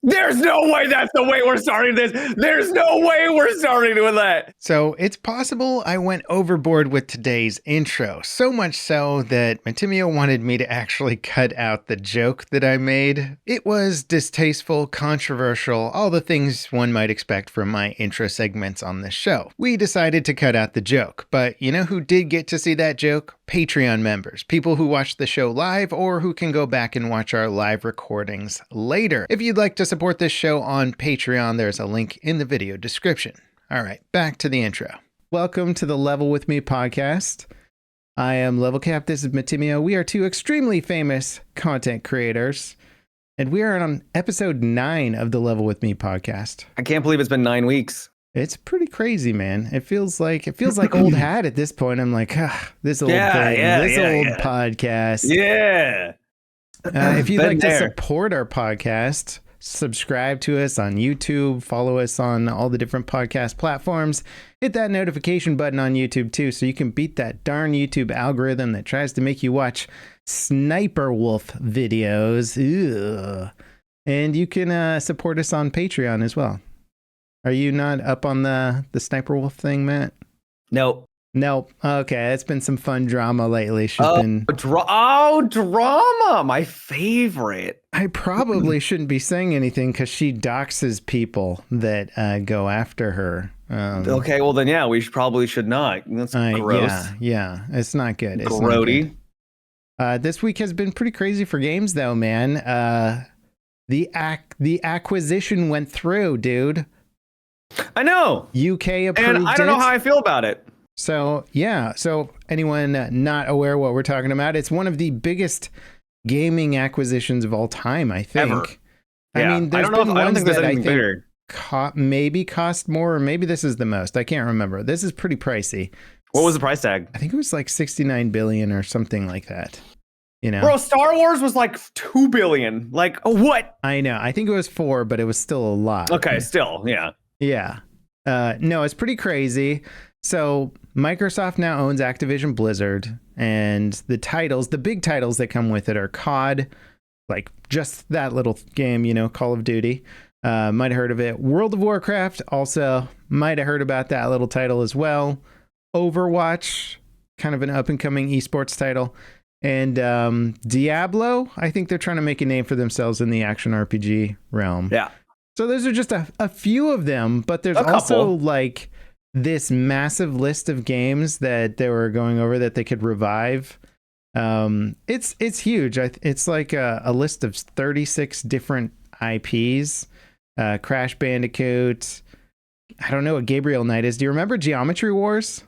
There's no way that's the way we're starting this. There's no way we're starting with that. So it's possible I went overboard with today's intro, so much so that Matimi0 wanted me to actually cut out the joke that I made. It was distasteful, controversial, all the things one might expect from my intro segments on this show. We decided to cut out the joke, but you know who did get to see that joke? Patreon members, people who watch the show live or who can go back and watch our live recordings later. If you'd like to support this show on Patreon, there's a link in the video description. All right, back to the intro. Welcome to the Level With Me podcast. I am LevelCap, this is Matimi0. We are two extremely famous content creators, and we are on episode 9 of the Level With Me podcast. I can't believe it's been 9 weeks. It's pretty crazy, man. It feels like old hat at this point. I'm like, this old podcast. Yeah. If you'd like to support our podcast, subscribe to us on YouTube, follow us on all the different podcast platforms, hit that notification button on YouTube too, so you can beat that darn YouTube algorithm that tries to make you watch Sniper Wolf videos. Ugh. And you can support us on Patreon as well. Are you not up on the Sniper Wolf thing, Matt? Nope. Okay, it's been some fun drama lately. Drama, my favorite. I probably shouldn't be saying anything because she doxes people that go after her. Okay, well then, yeah, probably should not. That's gross. Yeah, it's not good. It's grody. Not good. This week has been pretty crazy for games, though, man. The acquisition went through, dude. I know. UK approved and I don't know how I feel about it. So anyone not aware what we're talking about, it's one of the biggest gaming acquisitions of all time, I think. Ever. I mean, there's been ones that I think maybe cost more, or maybe this is the most. I can't remember. This is pretty pricey. What was the price tag? I think it was like 69 billion or something like that. You know, bro, Star Wars was like 2 billion. Like, what? I know. I think it was 4, but it was still a lot. Okay, still, yeah. Yeah. No, it's pretty crazy. So Microsoft now owns Activision Blizzard, and the big titles that come with it are COD, like just that little game, you know, Call of Duty. Might have heard of it. World of Warcraft, also might have heard about that little title as well. Overwatch, kind of an up-and-coming esports title. And Diablo, I think they're trying to make a name for themselves in the action RPG realm. Yeah. So those are just a few of them, but there's also like this massive list of games that they were going over that they could revive. It's huge. It's like a list of 36 different IPs. Crash Bandicoot. I don't know what Gabriel Knight is. Do you remember Geometry Wars?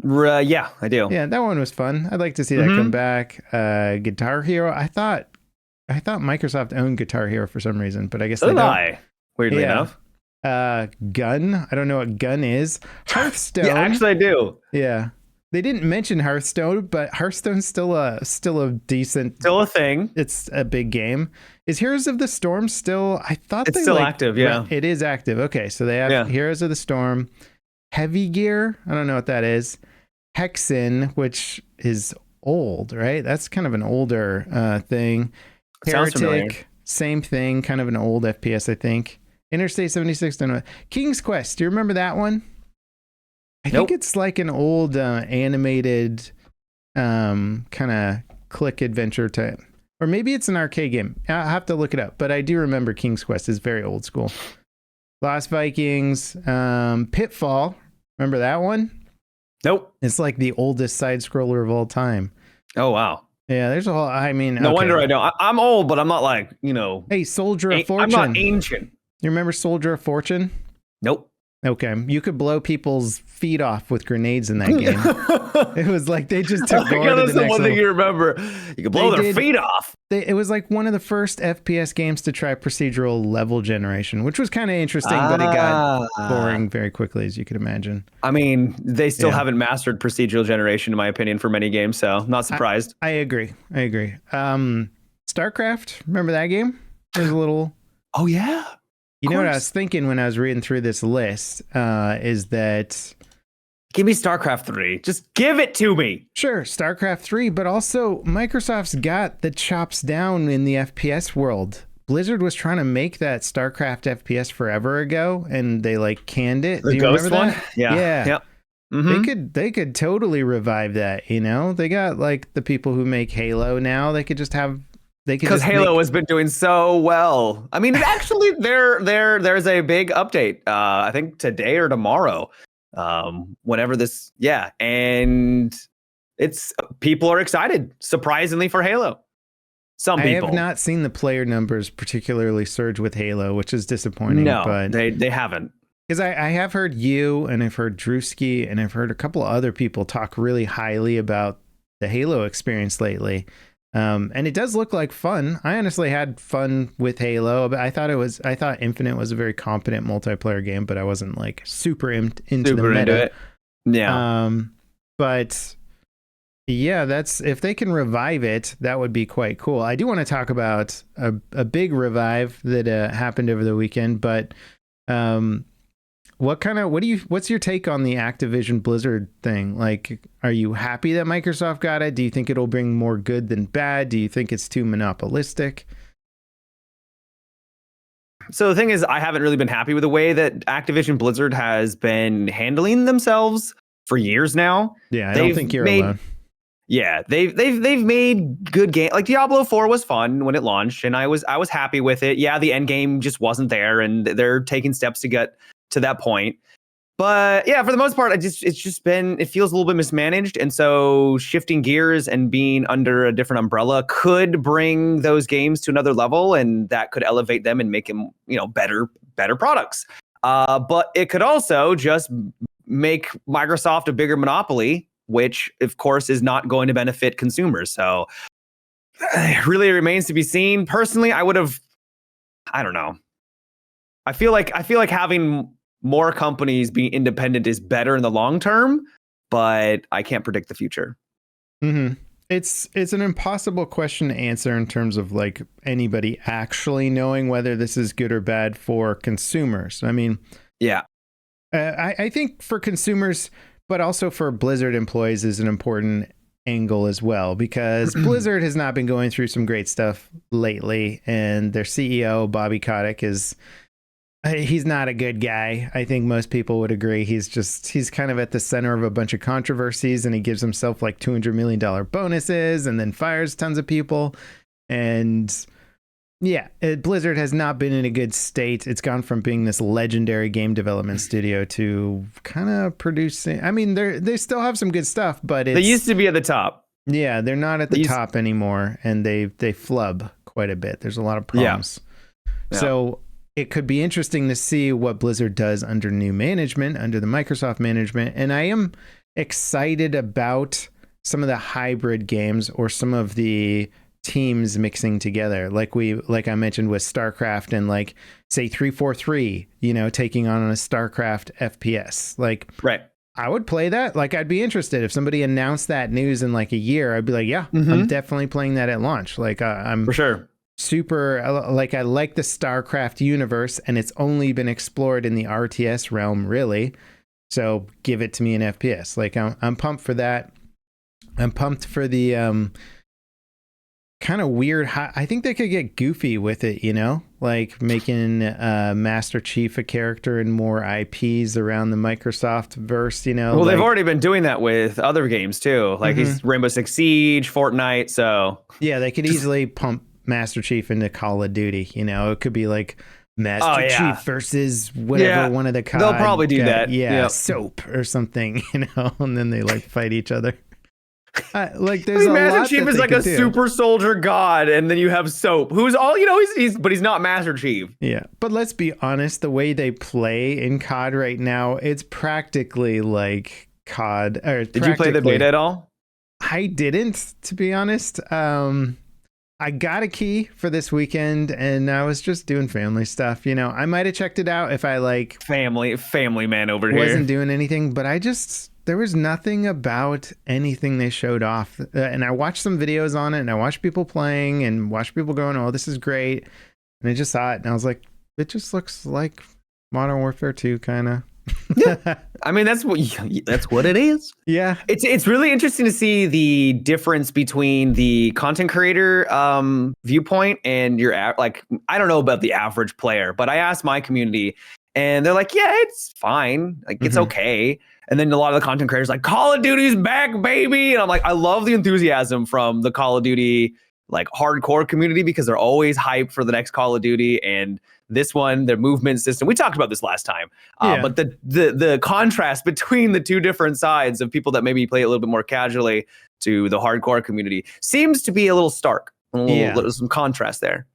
Yeah, I do. Yeah, that one was fun. I'd like to see that come back. Guitar Hero. I thought Microsoft owned Guitar Hero for some reason, but I guess they don't. Weirdly enough. Gun. I don't know what Gun is. Hearthstone. Yeah, actually I do. Yeah. They didn't mention Hearthstone, but Hearthstone's still a decent. Still a thing. It's a big game. Is Heroes of the Storm still? I thought it's still active. Yeah, it is active. Okay, so they have Heroes of the Storm, Heavy Gear. I don't know what that is. Hexen, which is old, right? That's kind of an older thing. Heretic, same thing, kind of an old FPS, I think. Interstate 76, don't know. King's Quest, do you remember that one? I think it's like an old animated kind of click adventure type. Or maybe it's an arcade game. I'll have to look it up. But I do remember King's Quest is very old school. Lost Vikings, Pitfall. Remember that one? Nope. It's like the oldest side scroller of all time. Oh, wow. Yeah, there's a whole, I mean. No wonder I don't. I'm old, but I'm not like, you know. Hey, Soldier of Fortune. I'm not ancient. You remember Soldier of Fortune? Nope. Okay, you could blow people's feet off with grenades in that game. It was like they just took gore to the next level. That's the one thing you remember. You could blow their feet off. It was like one of the first FPS games to try procedural level generation, which was kind of interesting, but it got boring very quickly, as you can imagine. I mean, they still haven't mastered procedural generation, in my opinion, for many games, so not surprised. I agree. StarCraft, remember that game? It was a little... Oh, yeah. You know what I was thinking when I was reading through this list is that... Give me StarCraft 3. Just give it to me. Sure, StarCraft 3, but also Microsoft's got the chops down in the FPS world. Blizzard was trying to make that StarCraft FPS forever ago, and they like canned it. The Do you Ghost remember one? that? Yeah. Yep. They could totally revive that. They got like the people who make Halo now. They could just have. Because Halo has been doing so well. I mean, actually, there's a big update. I think today or tomorrow. Whenever this, and it's people are excited, surprisingly, for Halo. Some people. I have not seen the player numbers particularly surge with Halo, which is disappointing. No, but they haven't. Because I have heard you, and I've heard Drewski, and I've heard a couple of other people talk really highly about the Halo experience lately. And it does look like fun. I honestly had fun with Halo, but I thought Infinite was a very competent multiplayer game, but I wasn't like super into the meta. Into it. Yeah. But yeah, if they can revive it, that would be quite cool. I do want to talk about a big revive that happened over the weekend, but what's your take on the Activision Blizzard thing? Like, are you happy that Microsoft got it? Do you think it'll bring more good than bad? Do you think it's too monopolistic? So the thing is, I haven't really been happy with the way that Activision Blizzard has been handling themselves for years now. Yeah, I don't think you're alone. Yeah, they've made good game. Like Diablo 4 was fun when it launched, and I was happy with it. Yeah, the end game just wasn't there, and they're taking steps to get to that point. But yeah, for the most part, it feels a little bit mismanaged. And so shifting gears and being under a different umbrella could bring those games to another level, and that could elevate them and make them, better products. But it could also just make Microsoft a bigger monopoly, which of course is not going to benefit consumers. So it really remains to be seen. Personally, I don't know. I feel like having more companies being independent is better in the long term, but I can't predict the future. Mm-hmm. It's an impossible question to answer in terms of like anybody actually knowing whether this is good or bad for consumers. I mean, yeah, I think for consumers, but also for Blizzard employees is an important angle as well, because Blizzard has not been going through some great stuff lately, and their CEO Bobby Kotick he's not a good guy. I think most people would agree. He's kind of at the center of a bunch of controversies, and he gives himself like $200 million bonuses and then fires tons of people. And yeah, Blizzard has not been in a good state. It's gone from being this legendary game development studio to kind of producing. I mean, they still have some good stuff, but they used to be at the top. Yeah, they're not at the top anymore, and they flub quite a bit. There's a lot of problems. Yeah. So it could be interesting to see what Blizzard does under new management, under the Microsoft management. And I am excited about some of the hybrid games or some of the teams mixing together. Like I mentioned with StarCraft and like say 343, taking on a StarCraft FPS. Like, right. I would play that. Like, I'd be interested if somebody announced that news in like a year. I'd be like, yeah, I'm definitely playing that at launch. Like I'm for sure. Super, like I like the StarCraft universe, and it's only been explored in the RTS realm, really. So give it to me in FPS. Like I'm pumped for that. I'm pumped for the kind of weird. I think they could get goofy with it, like making Master Chief a character and more IPs around the Microsoft verse. Well, they've already been doing that with other games too, like Rainbow Six Siege, Fortnite. So yeah, they could easily pump Master Chief into Call of Duty. It could be like Master Chief versus whatever one of the COD. They'll probably do that. Yeah, Soap or something, and then they like fight each other. Like there's Master Chief is like a super soldier god, and then you have Soap, who's all but he's not Master Chief. Yeah, but let's be honest, the way they play in COD right now, it's practically like COD. Did you play the beta at all? I didn't, to be honest. I got a key for this weekend, and I was just doing family stuff. I might have checked it out if I like family man over here. Wasn't doing anything, but there was nothing about anything they showed off. And I watched some videos on it, and I watched people playing and watched people going, "Oh, this is great." And I just saw it, and I was like, it just looks like Modern Warfare 2 kind of. I mean, that's what it is. Yeah. It's really interesting to see the difference between the content creator viewpoint and your like, I don't know about the average player, but I asked my community and they're like, yeah, it's fine. Like, it's okay. And then a lot of the content creators like, Call of Duty's back, baby. And I'm like, I love the enthusiasm from the Call of Duty like hardcore community because they're always hyped for the next Call of Duty. And this one, the movement system, we talked about this last time, but the contrast between the two different sides of people that maybe play a little bit more casually to the hardcore community seems to be a little stark. There's some contrast there.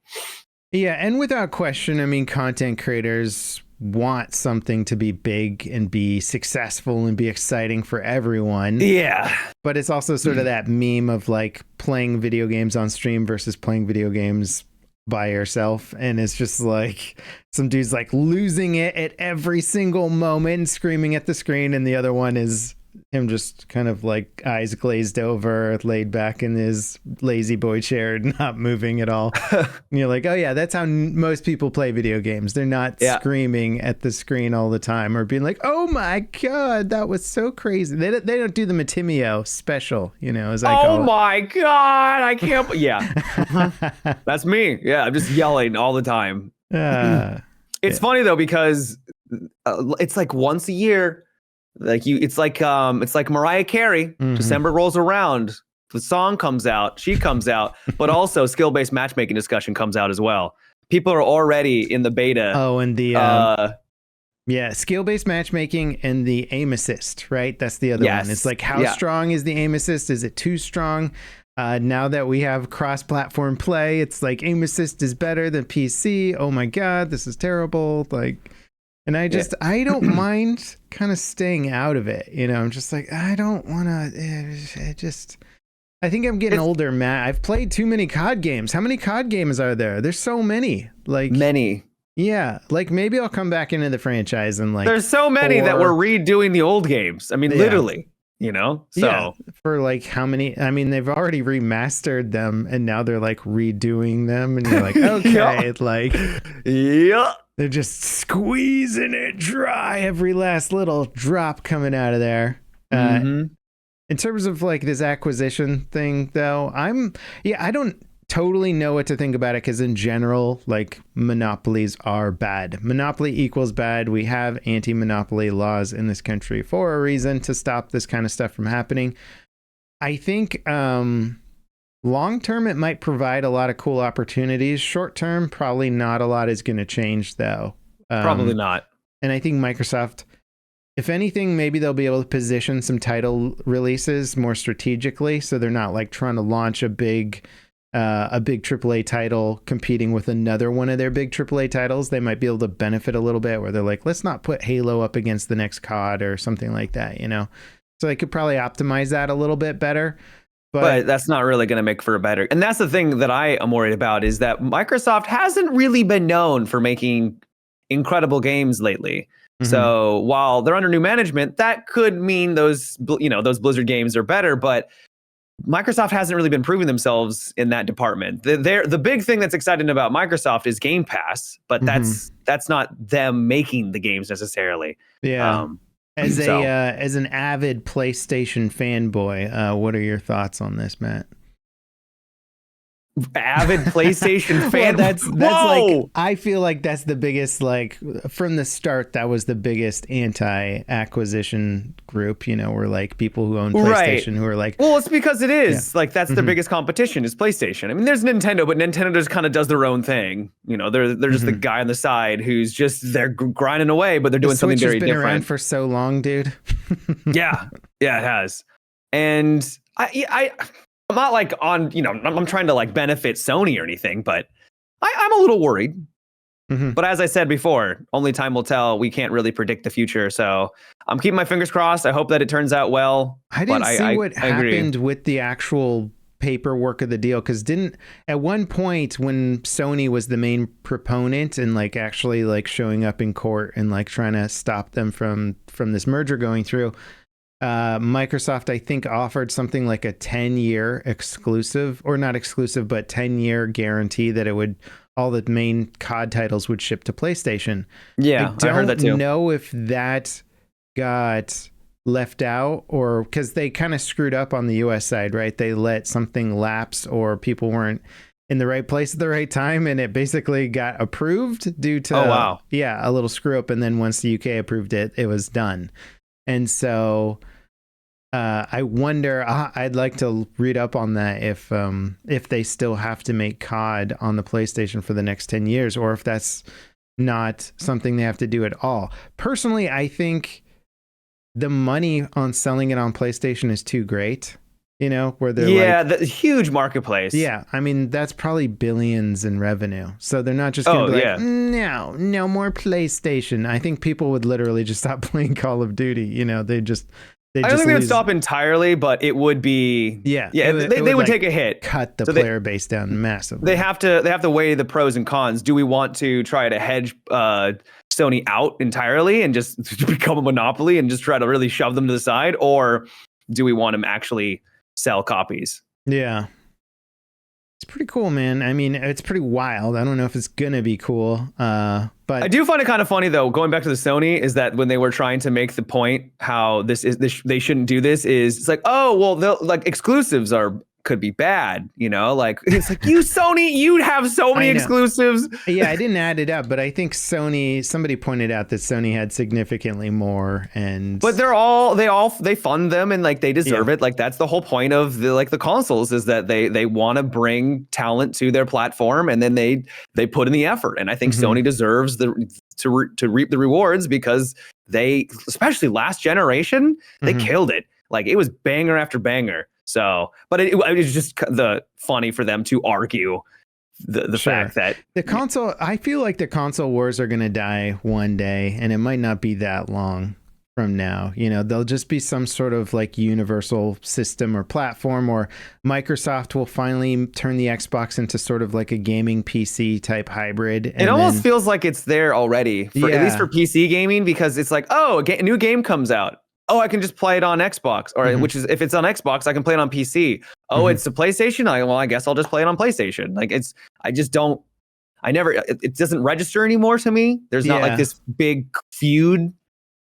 Yeah, and without question, I mean, content creators want something to be big and be successful and be exciting for everyone. Yeah. But it's also sort of that meme of like playing video games on stream versus playing video games by yourself, and it's just like some dude's like losing it at every single moment, screaming at the screen, and the other one is him just kind of like eyes glazed over, laid back in his lazy boy chair, not moving at all. And you're like, oh yeah, that's how most people play video games. They're not screaming at the screen all the time or being like, oh my god, that was so crazy. They don't do the Matimi0 special, you know, as I call it. Oh my god, I can't. Yeah, that's me. Yeah, I'm just yelling all the time. It's funny though because it's like once a year. Like it's like Mariah Carey. December rolls around, the song comes out, she comes out, but also skill-based matchmaking discussion comes out as well. People are already in the beta. Oh, and the skill-based matchmaking and the aim assist, right? That's the other one. It's like how strong is the aim assist? Is it too strong? Now that we have cross-platform play, it's like aim assist is better than PC. Oh my god, this is terrible. Like. And I don't mind kind of staying out of it. You know, I'm just like, I don't want to, I think I'm getting older, Matt. I've played too many COD games. How many COD games are there? There's so many. Like many. Yeah. Like maybe I'll come back into the franchise and like. There's so many that we're redoing the old games. I mean, literally, you know? So for like how many, I mean, they've already remastered them and now they're like redoing them. And you're like, okay, like. Yeah. They're just squeezing it dry, every last little drop coming out of there. In terms of like this acquisition thing, though, I don't totally know what to think about it because in general, like monopolies are bad. Monopoly equals bad. We have anti-monopoly laws in this country for a reason to stop this kind of stuff from happening. I think long term, it might provide a lot of cool opportunities. Short term, probably not a lot is going to change, though. Probably not. And I think Microsoft, if anything, maybe they'll be able to position some title releases more strategically, so they're not like trying to launch a big AAA title competing with another one of their big AAA titles. They might be able to benefit a little bit, where they're like, let's not put Halo up against the next COD or something like that, you know. So they could probably optimize that a little bit better. But that's not really going to make for a better. And that's the thing that I am worried about is that Microsoft hasn't really been known for making incredible games lately. So while they're under new management, that could mean those Blizzard games are better. But Microsoft hasn't really been proving themselves in that department. The big thing that's exciting about Microsoft is Game Pass, but that's not them making the games necessarily. Yeah. As an avid PlayStation fanboy, what are your thoughts on this, Matt? Avid PlayStation fan. Well, that's like, I feel like that's the biggest, like from the start, that was the biggest anti-acquisition group, you know, where like people who own PlayStation who are like, well, it's because it is like, that's the biggest competition is PlayStation. I mean, there's Nintendo, but Nintendo just kind of does their own thing. You know, they're just the guy on the side who's just, they're grinding away, but they're doing something very different. Switch has been around for so long, dude. Yeah, it has. And I'm not like on, you know, I'm trying to like benefit Sony or anything, but I'm a little worried. But as I said before, only time will tell. We can't really predict the future. So I'm keeping my fingers crossed. I hope that it turns out well. I didn't see what happened with the actual paperwork of the deal, because at one point when Sony was the main proponent and like actually like showing up in court and like trying to stop them from this merger going through, Microsoft, I think, offered something like a 10-year exclusive, or not exclusive, but 10-year guarantee that it would all the main COD titles would ship to PlayStation. Yeah, I heard that too. I don't know if that got left out, or because they kind of screwed up on the US side, right? They let something lapse, or people weren't in the right place at the right time, and it basically got approved due to a little screw up. And then once the UK approved it, it was done. And so I wonder, I'd like to read up on that, if they still have to make COD on the PlayStation for the next 10 years, or if that's not something they have to do at all. Personally, I think the money on selling it on PlayStation is too great, where they're the huge marketplace. Yeah, I mean, that's probably billions in revenue. So they're not just going to be like, no more PlayStation. I think people would literally just stop playing Call of Duty. I don't think they would stop entirely, but it would be they would take a hit, cut the player base down massively. They have to weigh the pros and cons. Do we want to try to hedge Sony out entirely and just become a monopoly and just try to really shove them to the side, or do we want them actually sell copies? Yeah. It's pretty cool, man. I mean, it's pretty wild. I don't know if it's going to be cool. But I do find it kind of funny, though, going back to the Sony, is that when they were trying to make the point how they shouldn't do this, it's like, oh, well, like exclusives could be bad, like it's like, you Sony, you have so many exclusives. Yeah, I didn't add it up, but I think somebody pointed out that Sony had significantly more, but they fund them, and like they deserve it. Like that's the whole point of the consoles, is that they want to bring talent to their platform, and then they put in the effort. And I think Sony deserves to reap the rewards, because they, especially last generation, they killed it. Like it was banger after banger. So, but it was just funny for them to argue the fact that the console, I feel like the console wars are going to die one day, and it might not be that long from now. There'll just be some sort of like universal system or platform, or Microsoft will finally turn the Xbox into sort of like a gaming PC type hybrid. It almost feels like it's there already, at least for PC gaming, because it's like, oh, a new game comes out. Oh, I can just play it on Xbox, or which is, if it's on Xbox, I can play it on PC. Oh, it's a PlayStation. I guess I'll just play it on PlayStation. Like it doesn't register anymore to me. There's not like this big feud.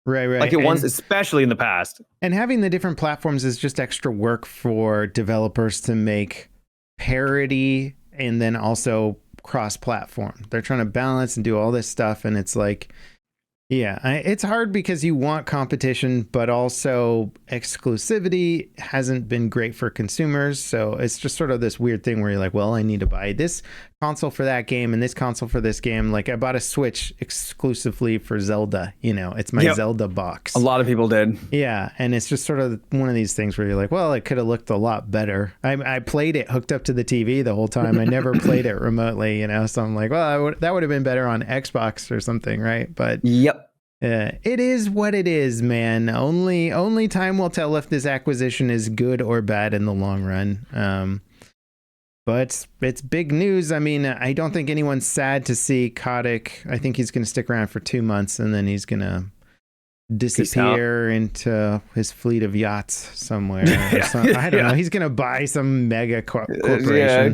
Right. Like it was, especially in the past. And having the different platforms is just extra work for developers to make parity and then also cross-platform. They're trying to balance and do all this stuff, and it's like, it's hard because you want competition, but also exclusivity hasn't been great for consumers. So it's just sort of this weird thing where you're like, well, I need to buy this console for that game and this console for this game. Like I bought a Switch exclusively for Zelda. It's my Zelda box. A lot of people did. Yeah. And it's just sort of one of these things where you're like, well, it could have looked a lot better. I played it hooked up to the TV the whole time. I never played it remotely, so I'm like, well, that would have been better on Xbox or something. Right. But it is what it is, man. Only time will tell if this acquisition is good or bad in the long run. But it's big news. I mean, I don't think anyone's sad to see Kotick. I think he's going to stick around for 2 months, and then he's going to disappear into his fleet of yachts somewhere. I don't know. He's going to buy some mega corporation.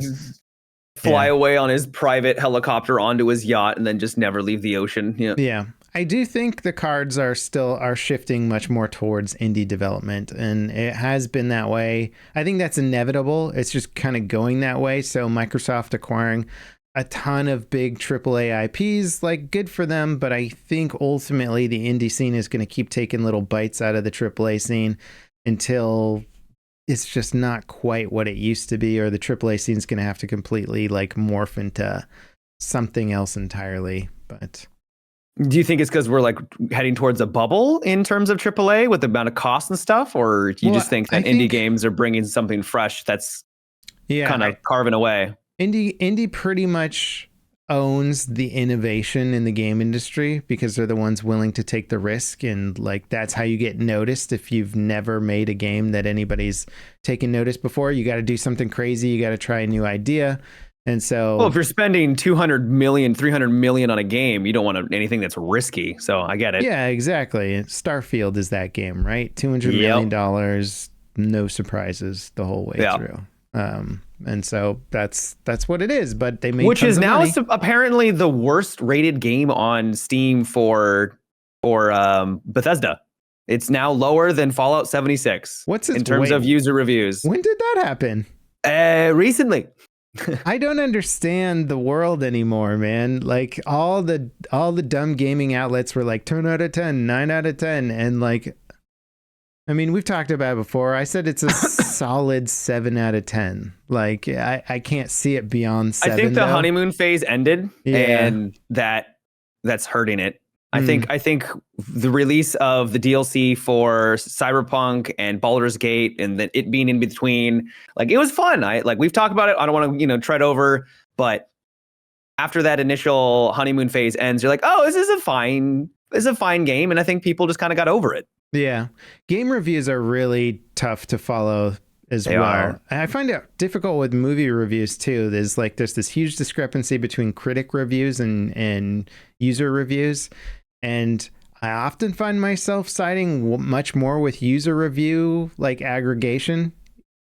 Fly away on his private helicopter onto his yacht and then just never leave the ocean. Yeah. I do think the cards are shifting much more towards indie development, and it has been that way. I think that's inevitable. It's just kind of going that way. So Microsoft acquiring a ton of big AAA IPs, like good for them. But I think ultimately the indie scene is going to keep taking little bites out of the AAA scene until it's just not quite what it used to be, or the AAA scene is going to have to completely like morph into something else entirely. But do you think it's because we're like heading towards a bubble in terms of AAA with the amount of costs and stuff, or do you just think that indie games are bringing something fresh that's kind of carving away? Indie pretty much owns the innovation in the game industry because they're the ones willing to take the risk, and like that's how you get noticed. If you've never made a game that anybody's taken notice before, you got to do something crazy. You got to try a new idea. And so, well, if you're spending 200 million, 300 million on a game, you don't want anything that's risky. So I get it. Yeah, exactly. Starfield is that game, right? $200 million, no surprises the whole way through. And so that's what it is. But they made which is now money. Apparently the worst rated game on Steam for Bethesda. It's now lower than Fallout 76. What's its in terms of user reviews? When did that happen? Recently. I don't understand the world anymore, man. Like all the dumb gaming outlets were like 10 out of 10, 9 out of 10, and like, I mean, we've talked about it before. I said it's a solid 7 out of 10. Like I can't see it beyond 7. I think the honeymoon phase ended, Yeah. and that's hurting it. I think the release of the DLC for Cyberpunk and Baldur's Gate and it being in between, like, it was fun. We've talked about it. I don't want to, tread over, but after that initial honeymoon phase ends, you're like, oh, this is a fine game. And I think people just kind of got over it. Yeah. Game reviews are really tough to follow as well. I find it difficult with movie reviews too. There's this huge discrepancy between critic reviews and user reviews. And I often find myself siding much more with user review, like aggregation.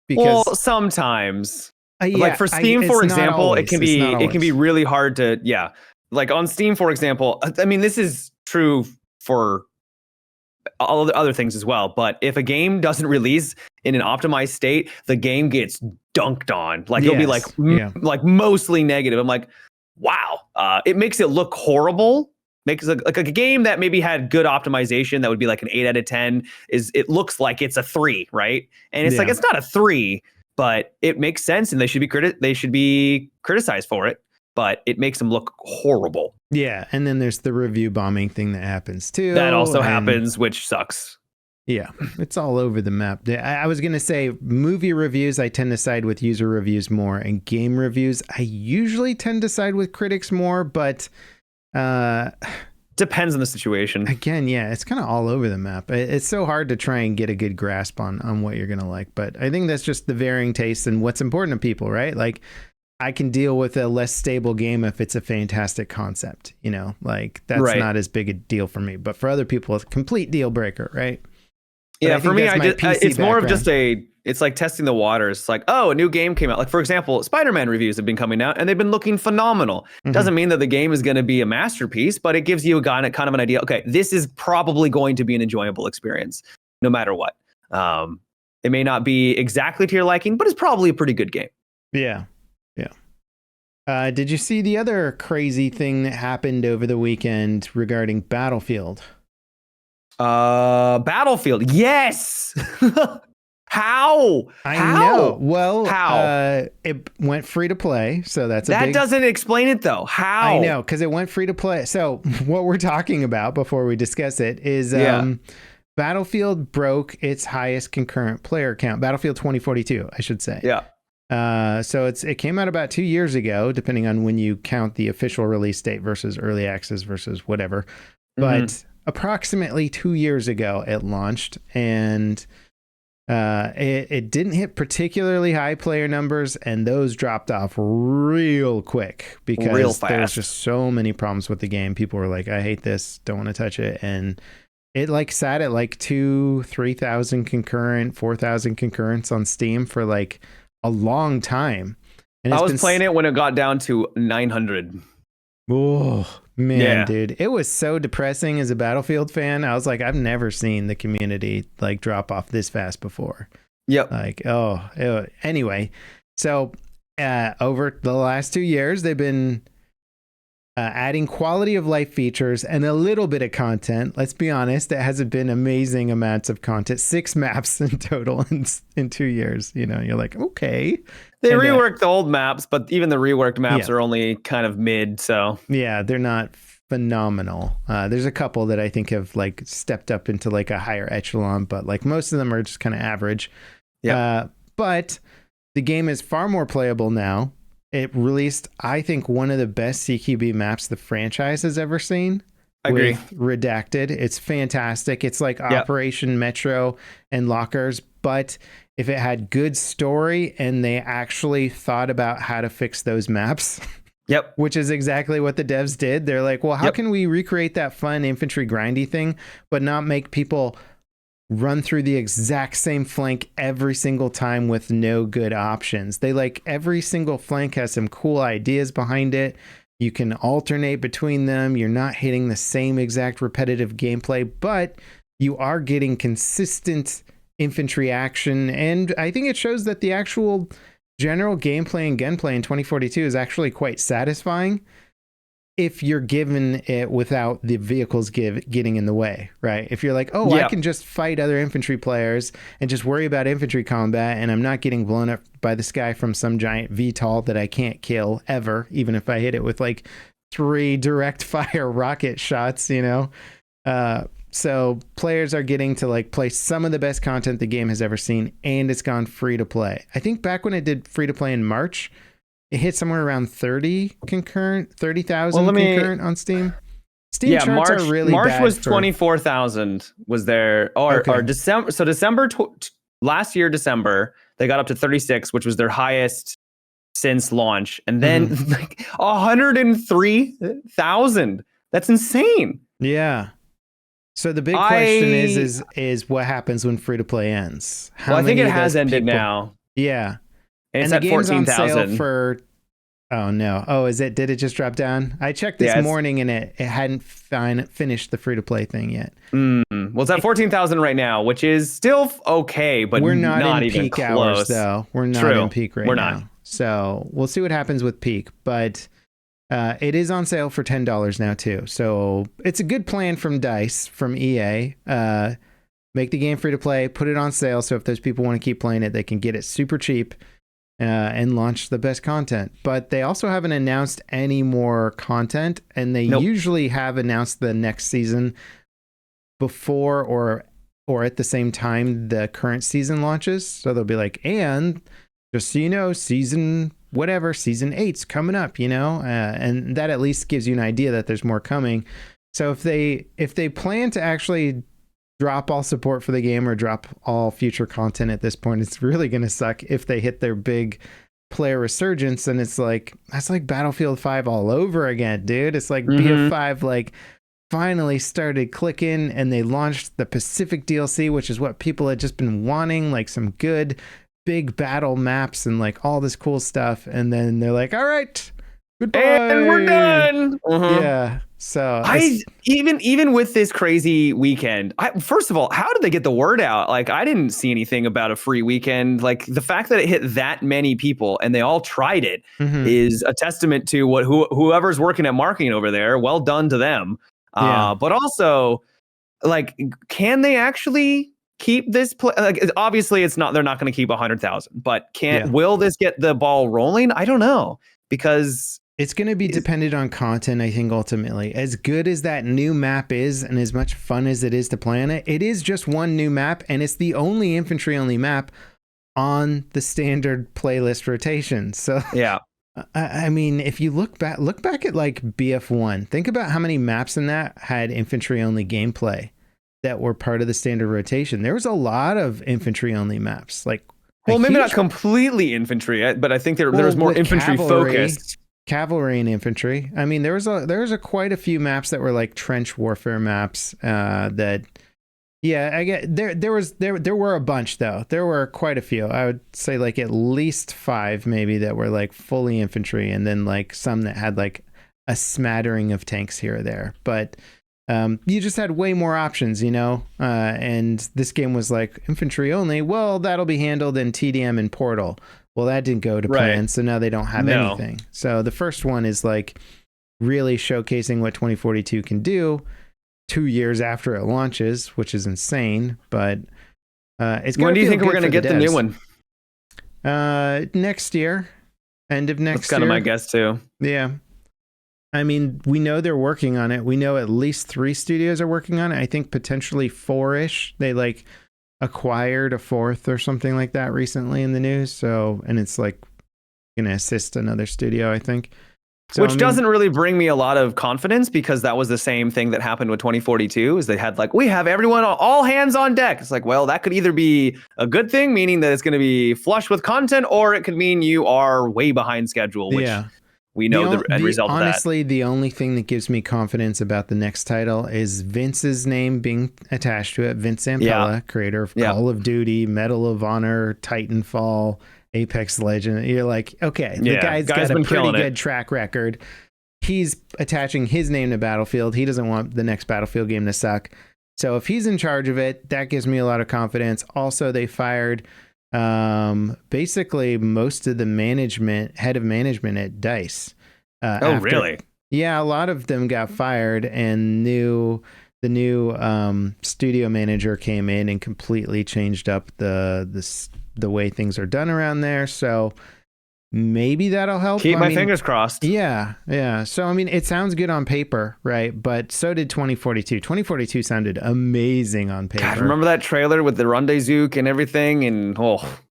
Because sometimes, like for Steam, for example, it can be really hard to, like on Steam, for example. I mean, this is true for all the other things as well. But if a game doesn't release in an optimized state, the game gets dunked on. Like it'll be like mostly negative. I'm like, wow, it makes it look horrible. Makes like a game that maybe had good optimization that would be like an 8 out of 10 it looks like it's a 3, right? And it's like, it's not a 3, but it makes sense, and they should be criticized for it, but it makes them look horrible. Yeah, and then there's the review bombing thing that happens too. That also happens, which sucks. Yeah, it's all over the map. I was going to say movie reviews, I tend to side with user reviews more, and game reviews, I usually tend to side with critics more, but depends on the situation. Again, yeah, it's kind of all over the map. It's so hard to try and get a good grasp on what you're going to like, but I think that's just the varying tastes and what's important to people, right? Like, I can deal with a less stable game if it's a fantastic concept, like that's not as big a deal for me, but for other people, it's a complete deal breaker, right? Yeah, for me, it's more of just it's like testing the waters. It's like, oh, a new game came out. Like, for example, Spider-Man reviews have been coming out and they've been looking phenomenal. Mm-hmm. Doesn't mean that the game is going to be a masterpiece, but it gives you kind of an idea. Okay, this is probably going to be an enjoyable experience no matter what. It may not be exactly to your liking, but it's probably a pretty good game. Yeah. Yeah. Did you see the other crazy thing that happened over the weekend regarding Battlefield? Battlefield. Yes. How? I know. Well, how? It went free to play, so that doesn't explain it though. How? I know, because it went free to play. So what we're talking about before we discuss it is Battlefield broke its highest concurrent player count. Battlefield 2042, I should say. Yeah. So it came out about 2 years ago, depending on when you count the official release date versus early access versus whatever. But approximately 2 years ago, it launched, and it didn't hit particularly high player numbers, and those dropped off real quick because there's just so many problems with the game. People were like, I hate this, don't want to touch it. And it like sat at like 2,000-3,000 concurrent, 4,000 concurrents on Steam for like a long time. And I was playing it when it got down to 900. Oh, man, dude. It was so depressing as a Battlefield fan. I was like, I've never seen the community like drop off this fast before. Yep. Like, anyway. So over the last 2 years, they've been adding quality of life features and a little bit of content. Let's be honest, it hasn't been amazing amounts of content. 6 maps in total in 2 years. You're like, okay. They reworked the old maps, but even the reworked maps are only kind of mid. So yeah, they're not phenomenal. There's a couple that I think have like stepped up into like a higher echelon, but like most of them are just kind of average. Yeah. But the game is far more playable now. It released, I think, one of the best CQB maps the franchise has ever seen. I agree. With Redacted. It's fantastic. It's like Operation Metro and Lockers, but if it had good story and they actually thought about how to fix those maps, which is exactly what the devs did. They're like, well, how can we recreate that fun infantry grindy thing, but not make people run through the exact same flank every single time with no good options. They like every single flank has some cool ideas behind it. You can alternate between them. You're not hitting the same exact repetitive gameplay, but you are getting consistent infantry action. And I think it shows that the actual general gameplay and gunplay in 2042 is actually quite satisfying if you're given it without the vehicles getting in the way, right? If you're like, oh, I can just fight other infantry players and just worry about infantry combat, and I'm not getting blown up by the sky from some giant VTOL that I can't kill ever, even if I hit it with like 3 direct fire rocket shots, you know? So players are getting to like play some of the best content the game has ever seen, and it's gone free to play. I think back when it did free to play in March, it hit somewhere around 30,000 concurrent on Steam. Steam charts are really March bad. Was 24,000 was there, or December. So December last year, December they got up to 36, which was their highest since launch, and then like 103,000. That's insane. Yeah. So the big question is what happens when free to play ends? I think it has ended now. Yeah. And it's at 14,000 for. Oh no! Oh, is it? Did it just drop down? I checked this morning and it hadn't finished the free to play thing yet. Well, it's at 14,000 right now, which is still okay, but we're not in even peak close. Hours though. We're not in peak right now. So we'll see what happens with peak, but it is on sale for $10 now too. So it's a good plan from DICE, from EA. Make the game free to play, put it on sale, so if those people want to keep playing it, they can get it super cheap. And launch the best content. But they also haven't announced any more content, and they usually have announced the next season before or at the same time the current season launches. So they'll be like, and just so you know, season 8's coming up, you know, and that at least gives you an idea that there's more coming. So if they plan to actually drop all support for the game or drop all future content at this point, it's really going to suck if they hit their big player resurgence. And it's like, that's like Battlefield 5 all over again, dude. It's like BF5 like finally started clicking, and they launched the Pacific DLC, which is what people had just been wanting, like some good big battle maps and like all this cool stuff. And then they're like, all right, goodbye. And we're done. Yeah. So even with this crazy weekend, first of all, how did they get the word out? Like, I didn't see anything about a free weekend. Like, the fact that it hit that many people and they all tried it is a testament to what whoever's working at marketing over there. Well done to them. But also, like, can they actually keep this like, obviously it's not, they're not going to keep 100,000, but will this get the ball rolling? I don't know, because it's going to be dependent on content, I think, ultimately. As good as that new map is, and as much fun as it is to play on it, it is just one new map, and it's the only infantry-only map on the standard playlist rotation. So, yeah, I mean, if you look back at like BF1, think about how many maps in that had infantry-only gameplay that were part of the standard rotation. There was a lot of infantry-only maps. Like, well, maybe not completely infantry, but I think there was more infantry focused. Cavalry and infantry. I mean, there was quite a few maps that were like trench warfare maps. That, yeah, I get there were a bunch though. There were quite a few. I would say like at least 5 maybe that were like fully infantry, and then like some that had like a smattering of tanks here or there. But you just had way more options, you know. And this game was like infantry only. Well, that'll be handled in TDM and Portal. Well, that didn't go to plan, so now they don't have anything. So the first one is like really showcasing what 2042 can do 2 years after it launches, which is insane. But it's when do you think we're going to get the new one? Next year, end of next year. That's kind of my guess too. Yeah. I mean, we know they're working on it. We know at least 3 studios are working on it. I think potentially 4-ish. They like acquired a 4th or something like that recently in the news. So, and it's like going to assist another studio, I think. So, which doesn't really bring me a lot of confidence, because that was the same thing that happened with 2042, is they had like, we have everyone, all hands on deck. It's like, well, that could either be a good thing, meaning that it's going to be flush with content, or it could mean you are way behind schedule, which we know the end result of that. Honestly, the only thing that gives me confidence about the next title is Vince's name being attached to it. Vince Zampella, creator of Call of Duty, Medal of Honor, Titanfall, Apex Legend. You're like, okay, the guy's got a pretty good track record. He's attaching his name to Battlefield. He doesn't want the next Battlefield game to suck. So if he's in charge of it, that gives me a lot of confidence. Also, they fired basically most of the head of management at DICE. Really? Yeah, a lot of them got fired, and the new studio manager came in and completely changed up the way things are done around there. So maybe that'll help. Keep my fingers crossed. Yeah. So, I mean, it sounds good on paper, right? But so did 2042. 2042 sounded amazing on paper. God, remember that trailer with the rendezvous and everything? And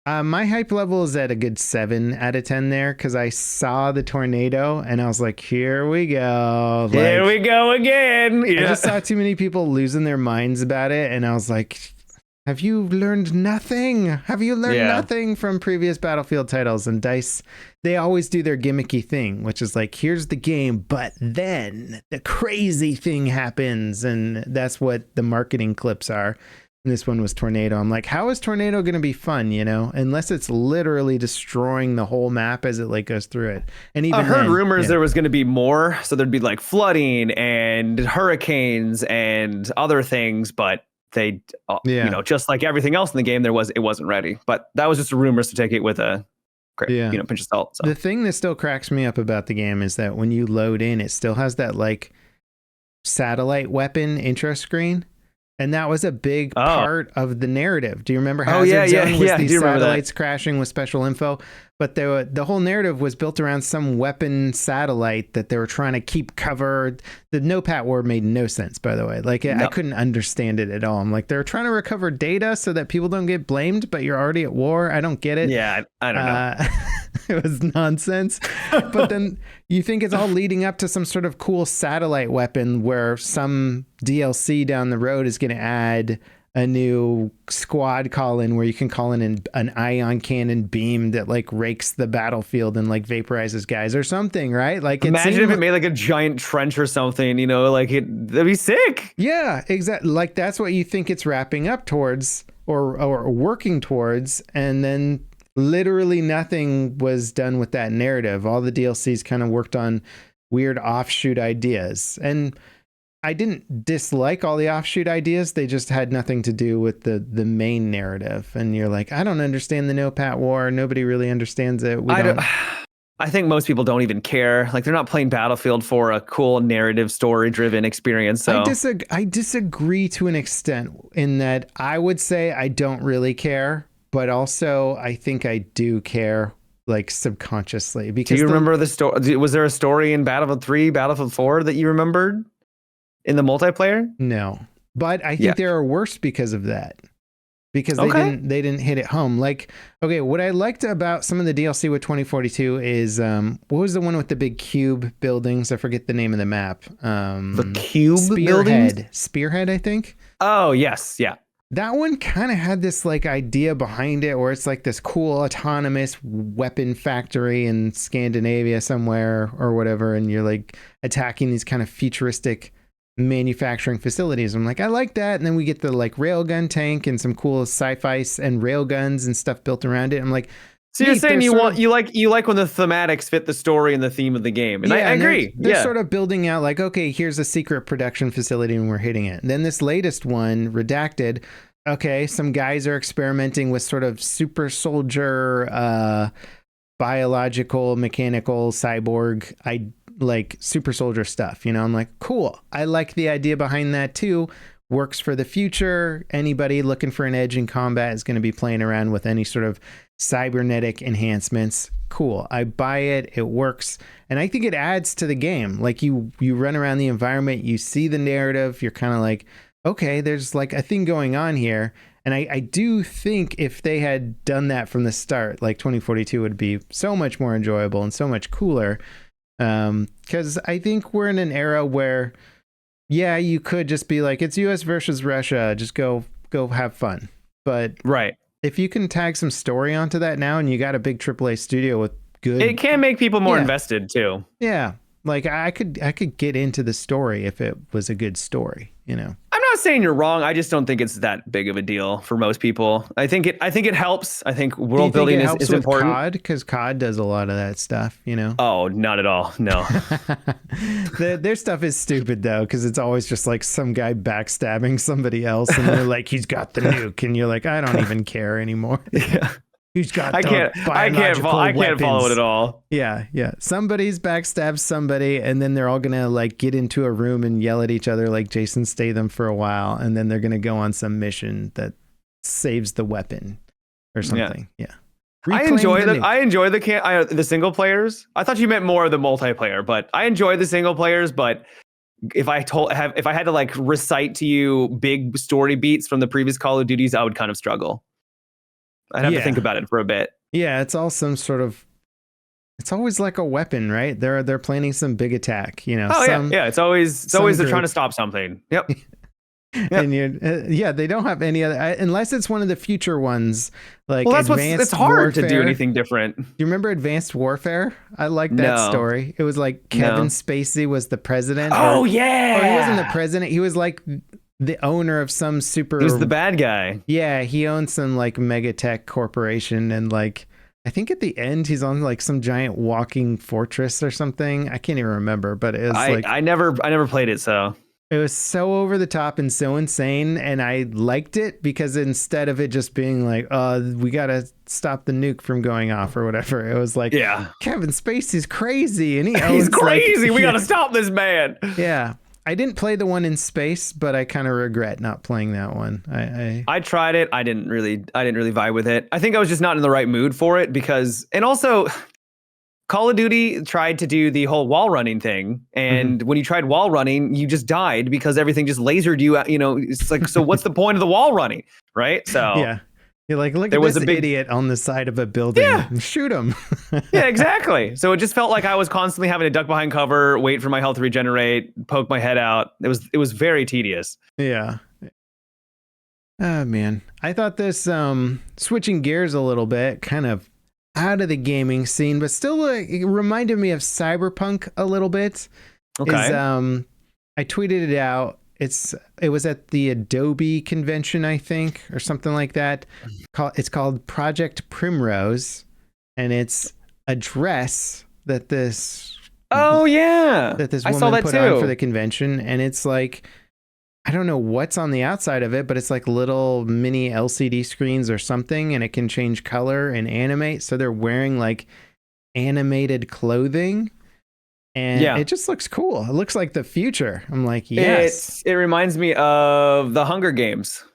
my hype level is at a good 7 out of 10 there, because I saw the tornado and I was like, here we go. Here we go again. Yeah. I just saw too many people losing their minds about it. And I was like, have you learned nothing? Have you learned nothing from previous Battlefield titles? And DICE, they always do their gimmicky thing, which is like, here's the game, but then the crazy thing happens. And that's what the marketing clips are. And this one was Tornado. I'm like, how is Tornado going to be fun, unless it's literally destroying the whole map as it like goes through it. And even I heard rumors there was going to be more. So there'd be like flooding and hurricanes and other things, but they, just like everything else in the game, it wasn't ready. But that was just rumors to take it with a pinch of salt. So. The thing that still cracks me up about the game is that when you load in, it still has that like satellite weapon intro screen. And that was a big part of the narrative. Do you remember Hazard Zone was these satellites crashing with special info? But the whole narrative was built around some weapon satellite that they were trying to keep covered. The NOPAT war made no sense, by the way. Like, I couldn't understand it at all. I'm like, they're trying to recover data so that people don't get blamed, but you're already at war. I don't get it. Yeah, I don't know. It was nonsense. But then you think it's all leading up to some sort of cool satellite weapon where some DLC down the road is going to add a new squad call in where you can call in an ion cannon beam that like rakes the battlefield and like vaporizes guys or something, right? Like, imagine if it made like a giant trench or something, that'd be sick. Yeah, exactly. Like, that's what you think it's wrapping up towards or working towards. And then literally nothing was done with that narrative. All the DLCs kind of worked on weird offshoot ideas. And I didn't dislike all the offshoot ideas. They just had nothing to do with the main narrative. And you're like, I don't understand the NOPAT war. Nobody really understands it. I think most people don't even care. Like, they're not playing Battlefield for a cool narrative, story-driven experience. So I disagree to an extent in that I would say I don't really care, but also I think I do care, like, subconsciously. Because do you remember the story? Was there a story in Battlefield 3, Battlefield 4 that you remembered in the multiplayer? No, but I think there are worse because of that. Because they didn't hit it home. Like, okay, what I liked about some of the DLC with 2042 is what was the one with the big cube buildings? I forget the name of the map. The cube buildings? Spearhead, I think. Oh, yes, yeah. That one kind of had this like idea behind it where it's like this cool autonomous weapon factory in Scandinavia somewhere or whatever, and you're like attacking these kind of futuristic manufacturing facilities. I'm like, I like that. And then we get the like railgun tank and some cool sci-fi and railguns and stuff built around it. I'm like, so you're saying you like when the thematics fit the story and the theme of the game. And I agree. They're sort of building out like, okay, here's a secret production facility and we're hitting it. And then this latest one, Redacted, okay, some guys are experimenting with sort of super soldier, biological, mechanical, cyborg, like super soldier stuff, I'm like, cool. I like the idea behind that too. Works for the future. Anybody looking for an edge in combat is going to be playing around with any sort of cybernetic enhancements. Cool. I buy it. It works. And I think it adds to the game. Like you run around the environment, you see the narrative. You're kind of like, okay, there's like a thing going on here. And I do think if they had done that from the start, like 2042 would be so much more enjoyable and so much cooler. Because I think we're in an era where, you could just be like, it's US versus Russia, just go have fun. But right, if you can tag some story onto that now, and you got a big AAA studio with good. It can make people more Yeah. invested too. Yeah. Like I could get into the story if it was a good story, you know. I'm not saying you're wrong. I just don't think it's that big of a deal for most people. I think it helps. I think world building is important. COD? Because COD does a lot of that stuff, you know. Oh, not at all. No. Their stuff is stupid though, because it's always just like some guy backstabbing somebody else, and they're like, he's got the nuke, and you're like, I don't even care anymore. Yeah. Who's got I can't follow it at all. Yeah. Somebody's backstabs somebody, and then they're all gonna like get into a room and yell at each other like Jason Statham for a while, and then they're gonna go on some mission that saves the weapon or something. Yeah. I enjoy the single players. I thought you meant more of the multiplayer, but I enjoy the single players. But if I had to like recite to you big story beats from the previous Call of Duties, I would kind of struggle. I'd have to think about it for a bit. Yeah, it's all some sort of. It's always like a weapon, right? They're planning some big attack, you know. Oh yeah. It's always they're trying to stop something. Yep. And they don't have any other unless it's one of the future ones. Like, well, it's hard to do anything different. Do you remember Advanced Warfare? I like that story. It was like Kevin Spacey was the president. Oh yeah. Or he wasn't the president. He was like the owner of some super. He was the bad guy. Yeah, he owned some like mega tech corporation, and like I think at the end he's on like some giant walking fortress or something. I can't even remember, but it was I never played it, so it was so over the top and so insane, and I liked it because instead of it just being like, we gotta stop the nuke from going off or whatever, it was like, Kevin Spacey's crazy and he's crazy. We gotta stop this man. Yeah. I didn't play the one in space, but I kind of regret not playing that one. I tried it. I didn't really vibe with it. I think I was just not in the right mood for it and also Call of Duty tried to do the whole wall running thing. And when you tried wall running, you just died because everything just lasered you out. You know, it's like, so what's the point of the wall running? Right. So yeah. You're like, look at this idiot on the side of a building. Yeah. Shoot him. Yeah, exactly. So it just felt like I was constantly having to duck behind cover, wait for my health to regenerate, poke my head out. It was very tedious. Yeah. Oh, man. I thought this, switching gears a little bit, kind of out of the gaming scene, but still it reminded me of Cyberpunk a little bit. Okay. I tweeted it out. It was at the Adobe convention, I think, or something like that. It's called Project Primrose, and it's a dress that this woman put on for the convention, and it's like, I don't know what's on the outside of it, but it's like little mini LCD screens or something, and it can change color and animate. So they're wearing like animated clothing. And it just looks cool. It looks like the future. I'm like, yes. It reminds me of the Hunger Games.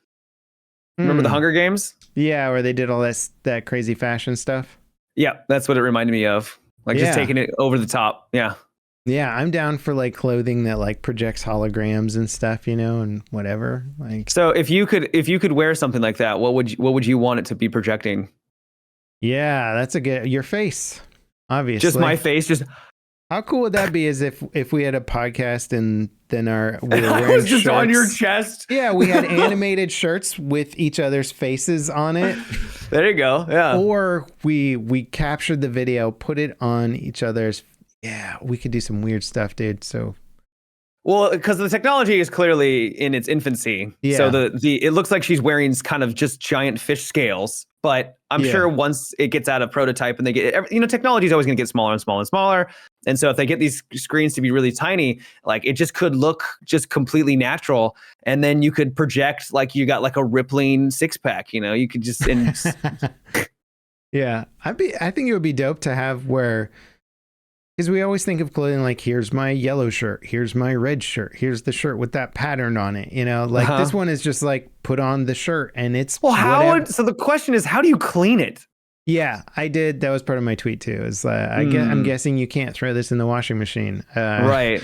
Remember the Hunger Games? Yeah, where they did all that crazy fashion stuff. Yeah, that's what it reminded me of. Like just taking it over the top. Yeah. Yeah, I'm down for like clothing that like projects holograms and stuff, you know, and whatever. Like, so if you could wear something like that, what would you want it to be projecting? Yeah, that's your face. Obviously. Just my face, just. How cool would that be? As if we had a podcast and then we were wearing I was just shirts. On your chest. Yeah, we had animated shirts with each other's faces on it. There you go. Yeah. Or we captured the video, put it on each other's. Yeah, we could do some weird stuff, dude. So. Well, because the technology is clearly in its infancy. Yeah. So it looks like she's wearing kind of just giant fish scales. But I'm sure once it gets out of prototype and they get, technology is always going to get smaller and smaller and smaller. And so if they get these screens to be really tiny, like it just could look just completely natural. And then you could project like you got like a rippling six pack, you could just. Yeah, I think it would be dope to have where. Because we always think of clothing like, here's my yellow shirt, here's my red shirt, here's the shirt with that pattern on it. This one is just like put on the shirt and it's. Well, so the question is, how do you clean it? Yeah, I did. That was part of my tweet too. I'm guessing you can't throw this in the washing machine. Right.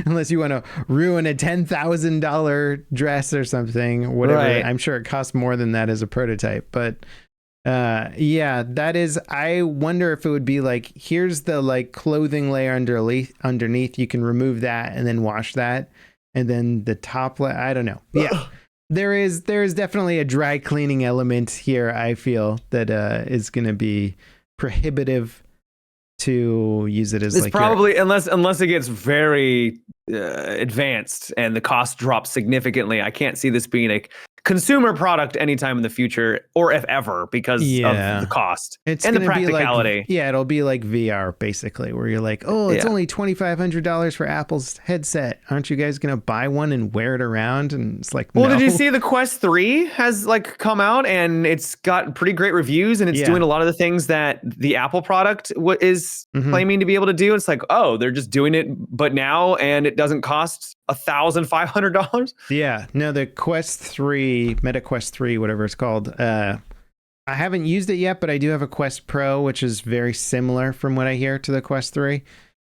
Unless you want to ruin a $10,000 dress or something, whatever. Right. I'm sure it costs more than that as a prototype, but. That is, I wonder if it would be like, here's the like clothing layer underneath, you can remove that and then wash that. And then the top layer, I don't know. Yeah. there is definitely a dry cleaning element here. I feel that, is going to be prohibitive to use it as It's like probably unless it gets very advanced and the cost drops significantly. I can't see this being a consumer product anytime in the future, or if ever, because of the cost and the practicality. It'll be like VR basically, where you're like, oh, it's only $2,500 for Apple's headset. Aren't you guys gonna buy one and wear it around? And it's like, well, no. did you see the Quest 3 has like come out and it's got pretty great reviews and it's doing a lot of the things that the Apple product is claiming to be able to do. It's like, oh, they're just doing it, but now, and it doesn't cost $1,500. Yeah, no, the Quest 3, Meta Quest 3, whatever it's called. I haven't used it yet, but I do have a Quest Pro, which is very similar from what I hear to the Quest 3.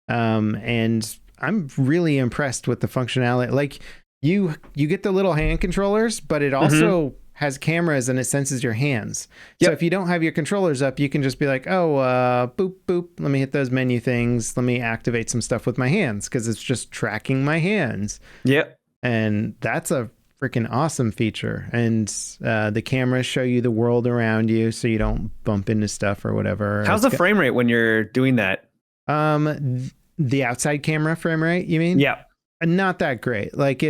And I'm really impressed with the functionality. Like you get the little hand controllers, but it also has cameras and it senses your hands. So if you don't have your controllers up, you can just be like, oh, boop, boop. Let me hit those menu things. Let me activate some stuff with my hands because it's just tracking my hands. Yep. And that's a freaking awesome feature. And the cameras show you the world around you so you don't bump into stuff or whatever. How's the frame rate when you're doing that? The outside camera frame rate, you mean? Yeah. Not that great. Like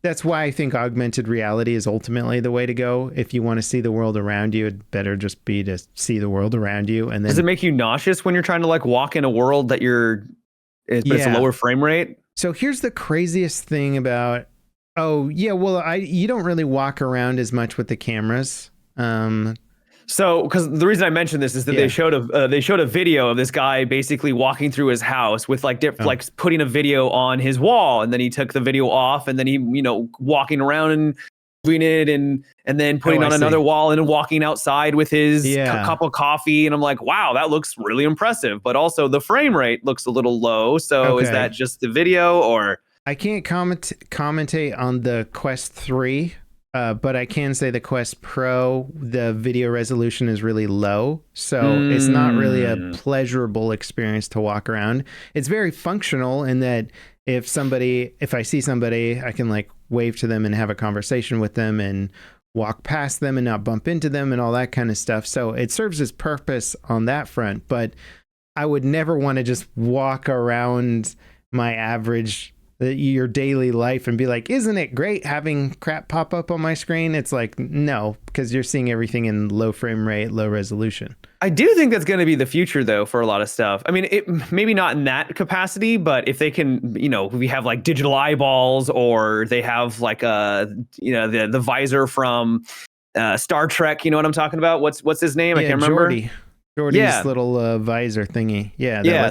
that's why I think augmented reality is ultimately the way to go. If you want to see the world around you, it'd better just be to see the world around you. And then, does it make you nauseous when you're trying to like walk in a world that but it's a lower frame rate? So here's the craziest thing about, you don't really walk around as much with the cameras. So, because the reason I mentioned this is that they showed a video of this guy basically walking through his house with like like putting a video on his wall, and then he took the video off, and then he walking around and doing it, and then putting on another wall and walking outside with his cup of coffee, and I'm like, wow, that looks really impressive, but also the frame rate looks a little low. So is that just the video, or I can't commentate on the Quest 3. But I can say the Quest Pro, the video resolution is really low. So it's not really a pleasurable experience to walk around. It's very functional in that if I see somebody, I can like wave to them and have a conversation with them and walk past them and not bump into them and all that kind of stuff. So it serves its purpose on that front. But I would never want to just walk around your daily life and be like, isn't it great having crap pop up on my screen? It's like, no, because you're seeing everything in low frame rate, low resolution. I do think that's going to be the future though for a lot of stuff. I mean, it maybe not in that capacity, but if they can, we have like digital eyeballs, or they have like the visor from Star Trek, you know what I'm talking about? What's his name? I can't remember. Jordy's little visor thingy.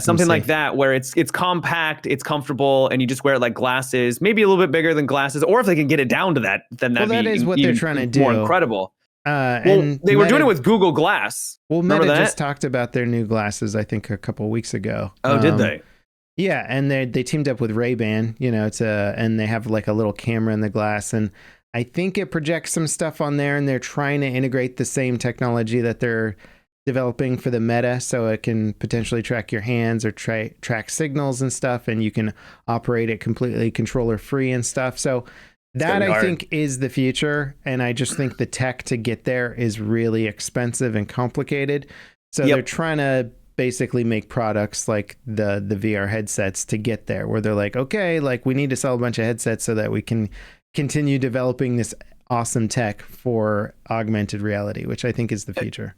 Something like that, where it's compact, it's comfortable, and you just wear it like glasses, maybe a little bit bigger than glasses. Or if they can get it down to that, then that is what they're trying to do. More incredible. And they were doing it with Google Glass. Well, Meta just talked about their new glasses, I think, a couple of weeks ago. Oh, did they? Yeah, and they teamed up with Ray-Ban, and they have like a little camera in the glass, and I think it projects some stuff on there, and they're trying to integrate the same technology that they're developing for the Meta, so it can potentially track your hands or track signals and stuff, and you can operate it completely controller free and stuff. So that I think is the future, and I just think the tech to get there is really expensive and complicated. So they're trying to basically make products like the VR headsets to get there, where they're like, okay, like we need to sell a bunch of headsets so that we can continue developing this awesome tech for augmented reality, which I think is the future.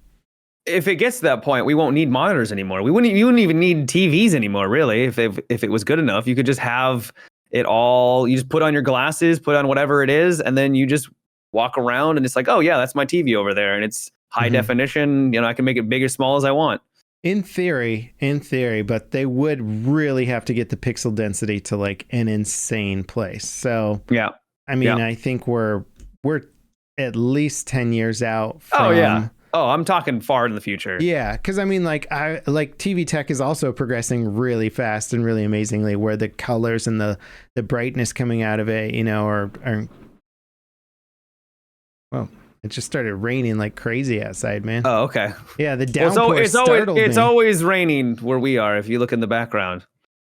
If it gets to that point, we won't need monitors anymore. You wouldn't even need TVs anymore, really. If it was good enough, you could just have it all. You just put on your glasses, put on whatever it is, and then you just walk around, and it's like, oh yeah, that's my TV over there, and it's high definition. I can make it big or small as I want. In theory, but they would really have to get the pixel density to like an insane place. So I think we're at least 10 years out from. Oh, I'm talking far in the future. Yeah, because I mean, like TV tech is also progressing really fast and really amazingly, where the colors and the brightness coming out of it, are well, it just started raining like crazy outside, man. Oh, okay. Yeah, the downpour it's always raining where we are. If you look in the background.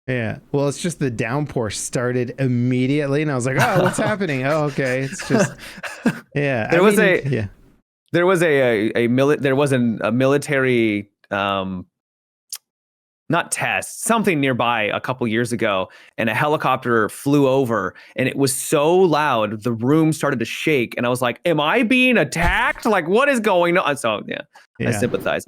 Yeah, well, it's just the downpour started immediately, and I was like, oh, what's happening? Oh, okay, it's just There was a military not test, something nearby a couple years ago, and a helicopter flew over, and it was so loud the room started to shake, and I was like, am I being attacked? Like, what is going on? So I sympathize.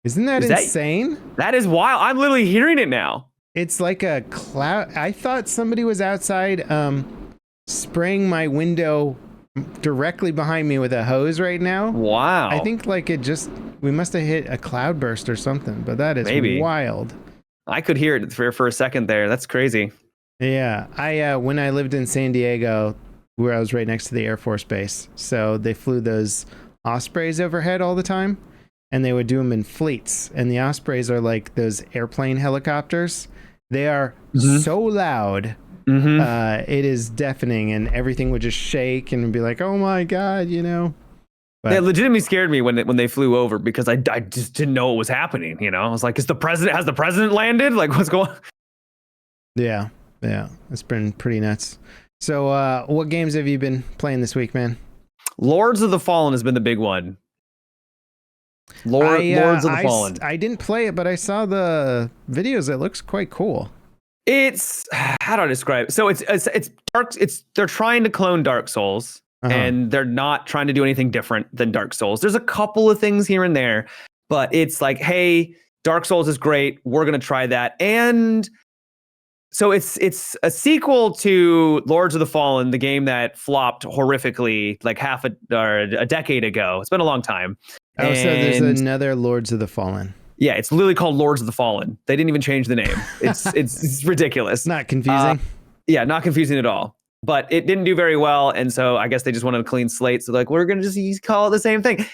Isn't that insane? That is wild. I'm literally hearing it now. It's like a cloud. I thought somebody was outside spraying my window directly behind me with a hose right now. Wow. I think like we must have hit a cloud burst or something, but that is wild. I could hear it for a second there. That's crazy. Yeah. When I lived in San Diego, where I was right next to the Air Force Base, so they flew those Ospreys overhead all the time, and they would do them in fleets. And the Ospreys are like those airplane helicopters. They are so loud. It is deafening, and everything would just shake and be like, oh my God, you know. But it legitimately scared me when they flew over, because I just didn't know what was happening. You know, I was like, has the president landed? Like, what's going on? Yeah. It's been pretty nuts. So what games have you been playing this week, man? Lords of the Fallen has been the big one. Lords of the Fallen. I didn't play it, but I saw the videos. It looks quite cool. It's, how do I describe it? So it's dark. They're trying to clone Dark Souls, and they're not trying to do anything different than Dark Souls. There's a couple of things here and there, but it's like, hey, Dark Souls is great. We're going to try that. And so it's a sequel to Lords of the Fallen, the game that flopped horrifically like a decade ago. It's been a long time. Oh, so there's another Lords of the Fallen. Yeah, it's literally called Lords of the Fallen. They didn't even change the name. It's ridiculous. Not confusing. Yeah, not confusing at all. But it didn't do very well, and so I guess they just wanted a clean slate. So like, we're gonna just call it the same thing.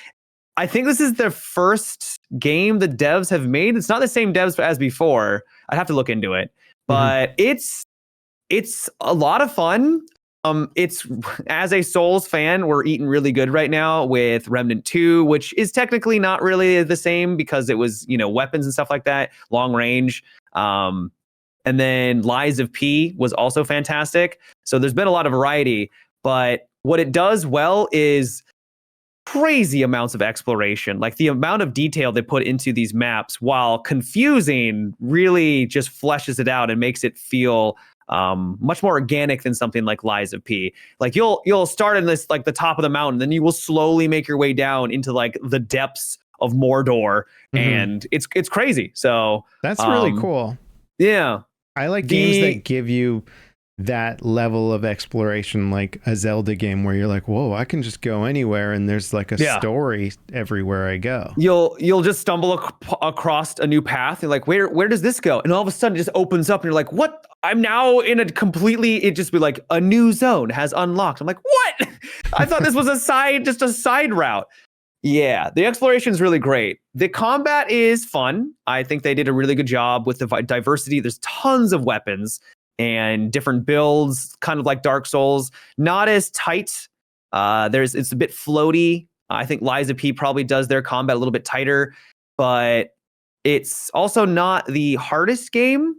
I think this is their first game the devs have made. It's not the same devs as before. I'd have to look into it, but it's a lot of fun. It's, as a Souls fan, we're eating really good right now with Remnant 2, which is technically not really the same because it was, weapons and stuff like that, long range. And then Lies of P was also fantastic. So there's been a lot of variety, but what it does well is crazy amounts of exploration. Like the amount of detail they put into these maps, while confusing, really just fleshes it out and makes it feel much more organic than something like Lies of P. Like you'll start in this, like the top of the mountain, then you will slowly make your way down into like the depths of Mordor, and it's crazy. So that's really cool. Yeah, I like games that give you that level of exploration, like a Zelda game where you're like, whoa, I can just go anywhere and there's like a story everywhere I go. You'll just stumble across a new path. You're like, where does this go? And all of a sudden it just opens up and you're like, what? I'm now in it just be like, a new zone has unlocked. I'm like, what? I thought this was just a side route. Yeah, the exploration is really great. The combat is fun. I think they did a really good job with the diversity. There's tons of weapons and different builds, kind of like Dark Souls. Not as tight. It's a bit floaty. I think Lies of P probably does their combat a little bit tighter, but it's also not the hardest game.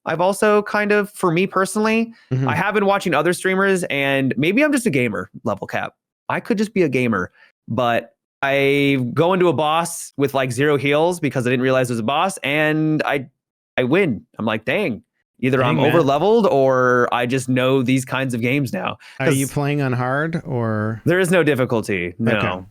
I've also kind of, for me personally, I have been watching other streamers, and maybe I'm just a gamer, LevelCap. I could just be a gamer, but I go into a boss with like 0 heals because I didn't realize there's a boss, and I win. I'm like, dang. Either I'm over leveled or I just know these kinds of games now. Are you playing on hard or? There is no difficulty. No. Okay.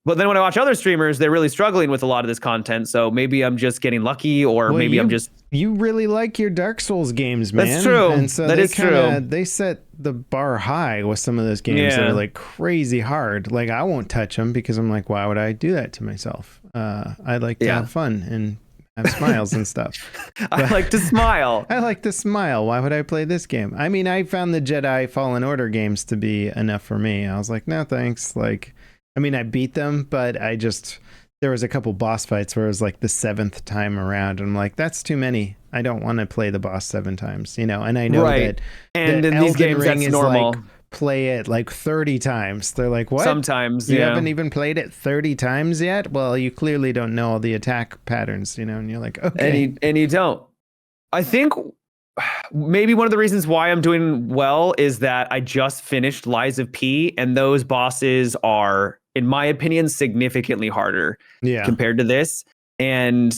But then when I watch other streamers, they're really struggling with a lot of this content. So maybe I'm just getting lucky, or maybe I'm just. You really like your Dark Souls games, man. That's true. And so that is true. They set the bar high with some of those games that are like crazy hard. Like I won't touch them because I'm like, why would I do that to myself? I like to have fun and have smiles and stuff. I like to smile. I like to smile. Why would I play this game? I mean, I found the Jedi Fallen Order games to be enough for me. I was like, no, thanks. Like, I mean, I beat them, but there was a couple boss fights where it was like the 7th time around. And I'm like, that's too many. I don't want to play the boss 7 times, and I know that. And in these games, that's normal. Like, play it like 30 times. They're like, what? Sometimes, you haven't even played it 30 times yet? Well, you clearly don't know all the attack patterns, and you're like, okay. And you don't. I think maybe one of the reasons why I'm doing well is that I just finished Lies of P, and those bosses are, in my opinion, significantly harder compared to this. And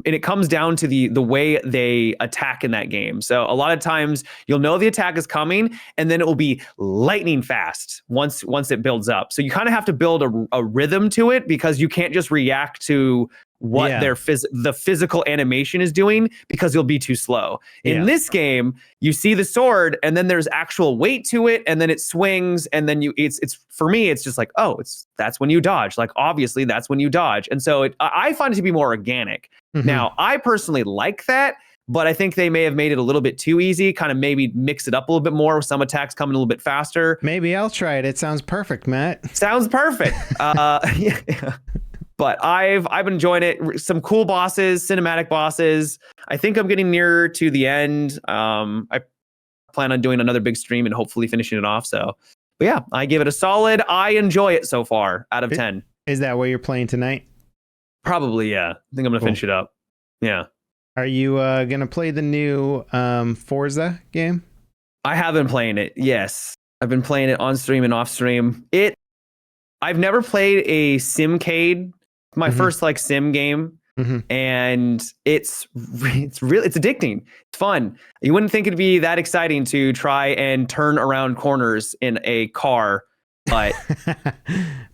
And it comes down to the way they attack in that game. So a lot of times you'll know the attack is coming, and then it will be lightning fast once it builds up. So you kind of have to build a rhythm to it, because you can't just react to what the physical animation is doing, because you'll be too slow. In this game, you see the sword, and then there's actual weight to it, and then it swings, and then it's for me, it's just like, oh, that's when you dodge. Like, obviously that's when you dodge. And so I find it to be more organic. Mm-hmm. Now, I personally like that, but I think they may have made it a little bit too easy, kind of maybe mix it up a little bit more with some attacks coming a little bit faster. Maybe I'll try it. It sounds perfect, Matt. Sounds perfect. Yeah. But I've been enjoying it. Some cool bosses, cinematic bosses. I think I'm getting nearer to the end. I plan on doing another big stream and hopefully finishing it off. So, but yeah, I give it a solid. I enjoy it so far out of 10. Is that what you're playing tonight? Probably, yeah. I think I'm gonna finish it up. Yeah. Are you gonna play the new Forza game? I have been playing it. Yes, I've been playing it on stream and off stream. I've never played a simcade. My first like sim game, and it's addicting. It's fun. You wouldn't think it'd be that exciting to try and turn around corners in a car, but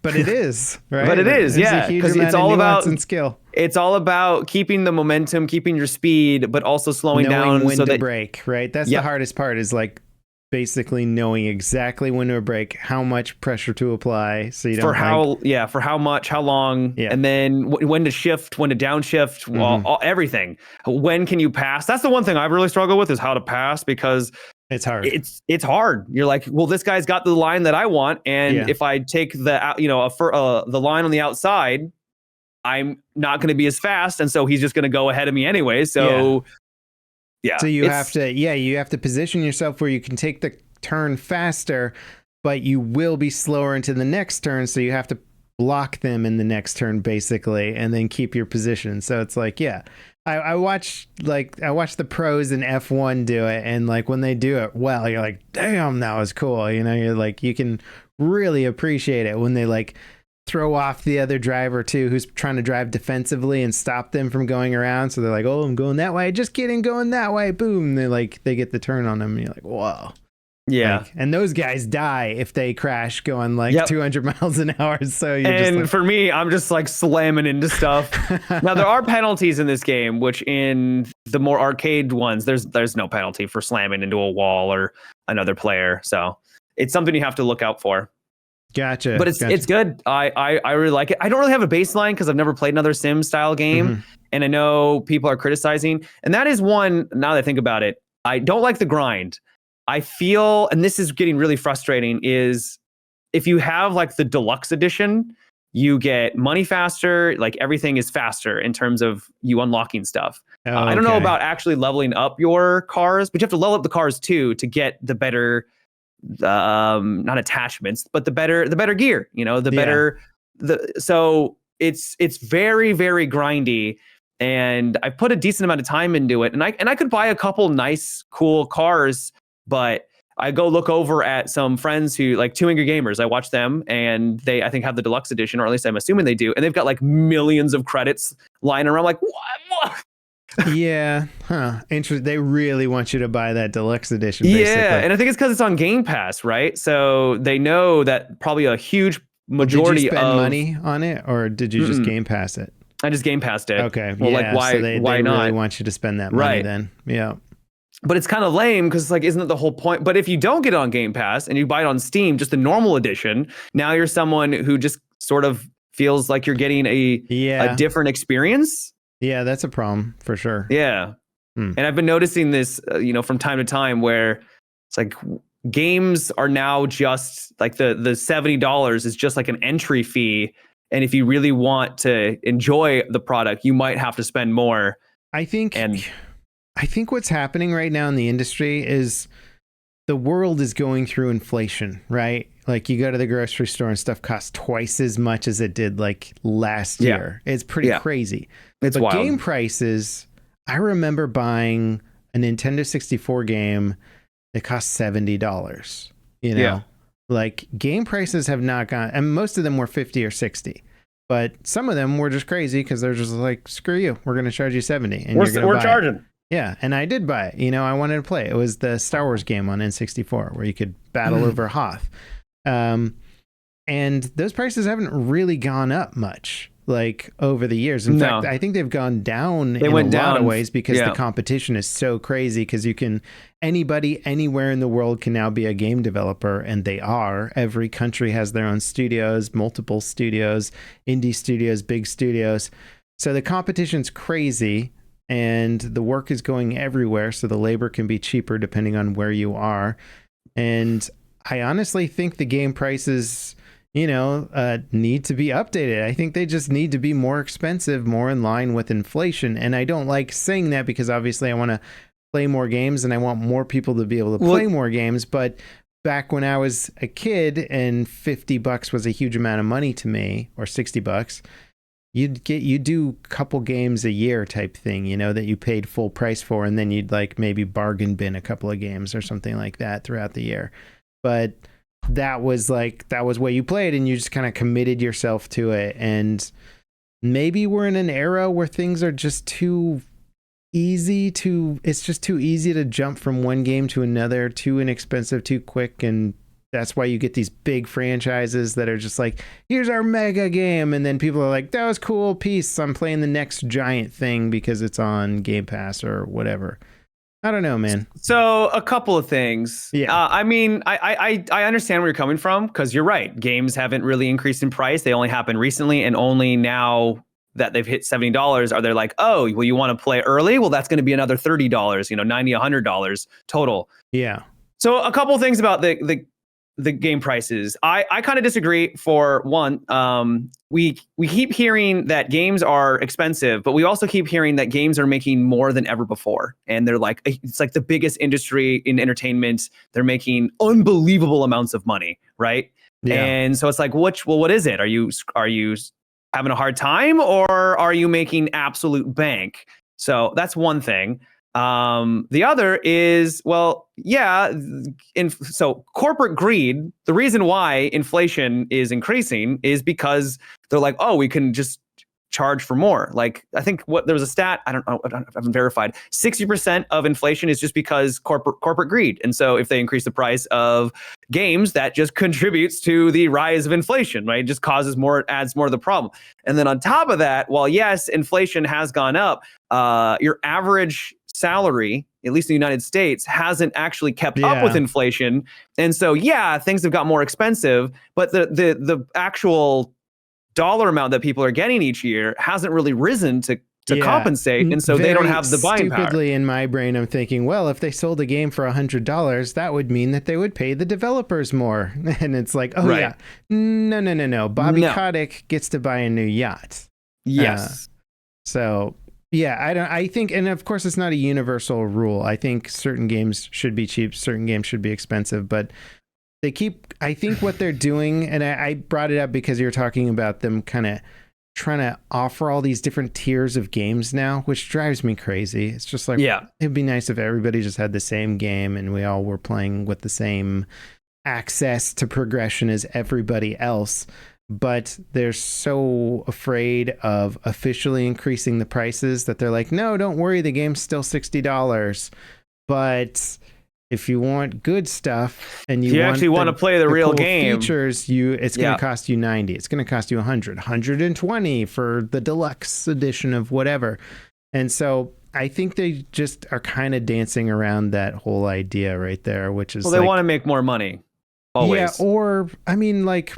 but it is, right? But it is, yeah, because it's all about skill. It's all about keeping the momentum, keeping your speed, but also slowing down when to brake. Right, that's the hardest part. Is like basically knowing exactly when to brake, how much pressure to apply, so you don't for how much, how long, and then when to shift, when to downshift, everything. When can you pass? That's the one thing I really struggle with, is how to pass, because it's hard. It's hard. You're like, well, this guy's got the line that I want, and if I take the line on the outside, I'm not going to be as fast, and so he's just going to go ahead of me anyway. So. Yeah. So you have to position yourself where you can take the turn faster, but you will be slower into the next turn. So you have to block them in the next turn, basically, and then keep your position. So it's like, I watch the pros in F1 do it, and like when they do it well, you're like, damn, that was cool. You know, you're like, you can really appreciate it when they like throw off the other driver too, who's trying to drive defensively, and stop them from going around. So they're like, oh, I'm going that way. Just kidding, going that way. Boom. They get the turn on them, and you're like, whoa. Yeah. And those guys die if they crash going 200 miles an hour. So for me, I'm just like slamming into stuff. Now there are penalties in this game, which in the more arcade ones, there's no penalty for slamming into a wall or another player. So it's something you have to look out for. Gotcha. But it's good. I really like it. I don't really have a baseline because I've never played another sim style game, and I know people are criticizing. And that is one. Now that I think about it, I don't like the grind. I feel, and this is getting really frustrating, is if you have like the deluxe edition, you get money faster. Like everything is faster in terms of you unlocking stuff. I don't know about actually leveling up your cars, but you have to level up the cars too to get the better. Not attachments, but the better gear, so it's very, very grindy, and I put a decent amount of time into it, and I could buy a couple nice cool cars, but I go look over at some friends who like Two Angry Gamers. I watch them, and they I think have the deluxe edition, or at least I'm assuming they do, and they've got like millions of credits lying around. Like what? Yeah, interesting. They really want you to buy that deluxe edition. Basically. Yeah, and I think it's because it's on Game Pass, right? So they know that probably a huge majority did you spend money on it, or did you just Game Pass it? I just Game Passed it. Okay, well, like why? So they not? Really want you to spend that money, then? Yeah. But it's kind of lame because like, isn't it the whole point? But if you don't get it on Game Pass and you buy it on Steam, just the normal edition, now you're someone who just sort of feels like you're getting a different experience. Yeah, that's a problem for sure. Yeah. And I've been noticing this, from time to time, where it's like games are now just like the $70 is just like an entry fee. And if you really want to enjoy the product, you might have to spend more. I think what's happening right now in the industry is the world is going through inflation, right? Like you go to the grocery store and stuff costs twice as much as it did like last year. It's pretty crazy. But wild. Game prices, I remember buying a Nintendo 64 game that cost $70. Like game prices have not gone, and most of them were 50 or 60. But some of them were just crazy because they're just like, screw you, we're going to charge you 70 and you're going to we're buy charging. it. Yeah, and I did buy it. I wanted to play it. It was the Star Wars game on N64 where you could battle over Hoth. And those prices haven't really gone up much like over the years. In fact, I think they've gone down in a lot of ways because the competition is so crazy, because anybody anywhere in the world can now be a game developer, and they are. Every country has their own studios, multiple studios, indie studios, big studios. So the competition's crazy, and the work is going everywhere, so the labor can be cheaper depending on where you are. And I honestly think the game prices, need to be updated. I think they just need to be more expensive, more in line with inflation. And I don't like saying that because obviously I want to play more games and I want more people to be able to play more games. But back when I was a kid and $50 was a huge amount of money to me, or $60, you'd do a couple games a year type thing, that you paid full price for, and then you'd like maybe bargain bin a couple of games or something like that throughout the year. But that was what you played, and you just kind of committed yourself to it. And maybe we're in an era where things are just too easy it's just too easy to jump from one game to another, too inexpensive, too quick. And that's why you get these big franchises that are just like, here's our mega game. And then people are like, that was cool, peace, I'm playing the next giant thing because it's on Game Pass or whatever. I don't know, man. So a couple of things. Yeah. I mean, I understand where you're coming from, because you're right. Games haven't really increased in price. They only happened recently, and only now that they've hit $70 are they like, oh, well, you want to play early? Well, that's going to be another $30, $90, $100 total. Yeah. So a couple of things about the game prices. I kind of disagree. For one, we keep hearing that games are expensive, but we also keep hearing that games are making more than ever before. And they're like, it's like the biggest industry in entertainment. They're making unbelievable amounts of money, right? Yeah. And so it's like, what is it? Are you having a hard time, or are you making absolute bank? So that's one thing. The other is, so corporate greed, the reason why inflation is increasing is because they're like, oh, we can just charge for more. Like, I think there was a stat, I haven't verified, 60% of inflation is just because corporate greed. And so if they increase the price of games, that just contributes to the rise of inflation, right? It just adds more to the problem. And then on top of that, while yes, inflation has gone up, your average salary, at least in the United States, hasn't actually kept up with inflation. And so, things have got more expensive, but the actual dollar amount that people are getting each year hasn't really risen to compensate. And so they don't have the buying power. Stupidly in my brain, I'm thinking, well, if they sold a game for $100, that would mean that they would pay the developers more. And it's like, no. Bobby Kotick gets to buy a new yacht. Yes. I think, and of course it's not a universal rule. I think certain games should be cheap, certain games should be expensive, but I think what they're doing, and I brought it up because you're talking about them kind of trying to offer all these different tiers of games now, which drives me crazy. It's just like, it'd be nice if everybody just had the same game and we all were playing with the same access to progression as everybody else. But they're so afraid of officially increasing the prices that they're like, no, don't worry, the game's still $60. But if you want good stuff and you actually want to play the real cool game features, it's going to cost you $90. It's going to cost you $100, $120 for the deluxe edition of whatever. And so I think they just are kind of dancing around that whole idea right there, which is they want to make more money. Always. Yeah, or I mean, like,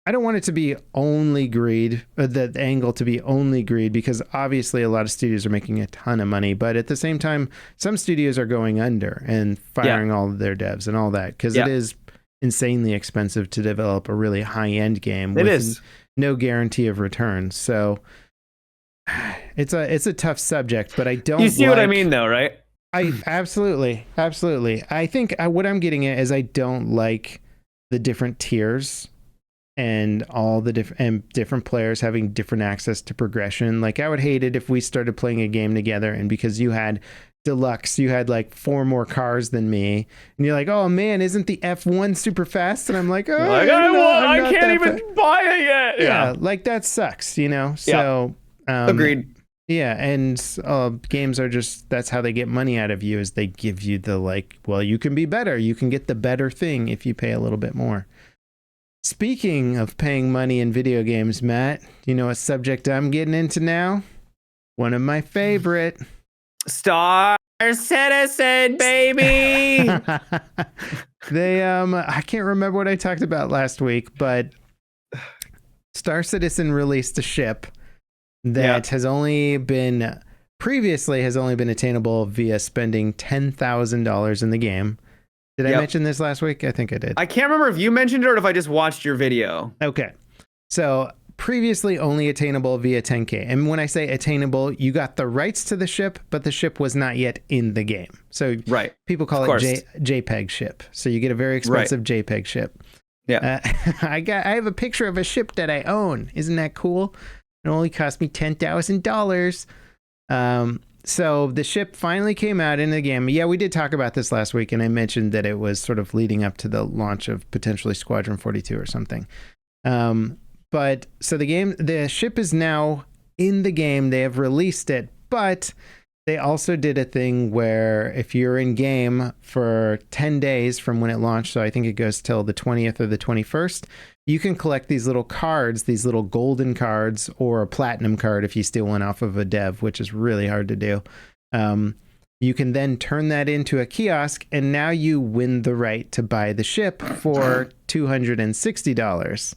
I don't want it to be only greed, the angle to be only greed, because obviously a lot of studios are making a ton of money. But at the same time, some studios are going under and firing all of their devs and all that, because it is insanely expensive to develop a really high-end game with no guarantee of return. So it's a tough subject, but I don't. You see what I mean, though, right? I absolutely. I think what I'm getting at is I don't like the different tiers and all the different players having different access to progression. Like, I would hate it if we started playing a game together and because you had Deluxe, you had like 4 more cars than me, and you're like, oh man, isn't the F1 super fast? And I'm like, oh, I can't even buy it yet. Yeah, like that sucks, you know. So agreed. Yeah, and games are just, that's how they get money out of you, is they give you the like, well, you can be better, you can get the better thing if you pay a little bit more. Speaking of paying money in video games, Matt, you know a subject I'm getting into now? One of my favorite. Star Citizen, baby. They I can't remember what I talked about last week, but Star Citizen released a ship that has only been attainable via spending $10,000 in the game. Did I mention this last week? I think I did. I can't remember if you mentioned it or if I just watched your video. Okay. So previously only attainable via 10K. And when I say attainable, you got the rights to the ship, but the ship was not yet in the game. So people call it JPEG ship. So you get a very expensive JPEG ship. Yeah. I have a picture of a ship that I own. Isn't that cool? It only cost me $10,000. So the ship finally came out in the game. Yeah, we did talk about this last week, and I mentioned that it was sort of leading up to the launch of potentially Squadron 42 or something. But so the ship is now in the game. They have released it, but they also did a thing where if you're in game for 10 days from when it launched, so I think it goes till the 20th or the 21st, you can collect these little cards, these little golden cards, or a platinum card if you steal one off of a dev, which is really hard to do. You can then turn that into a kiosk, and now you win the right to buy the ship for $260.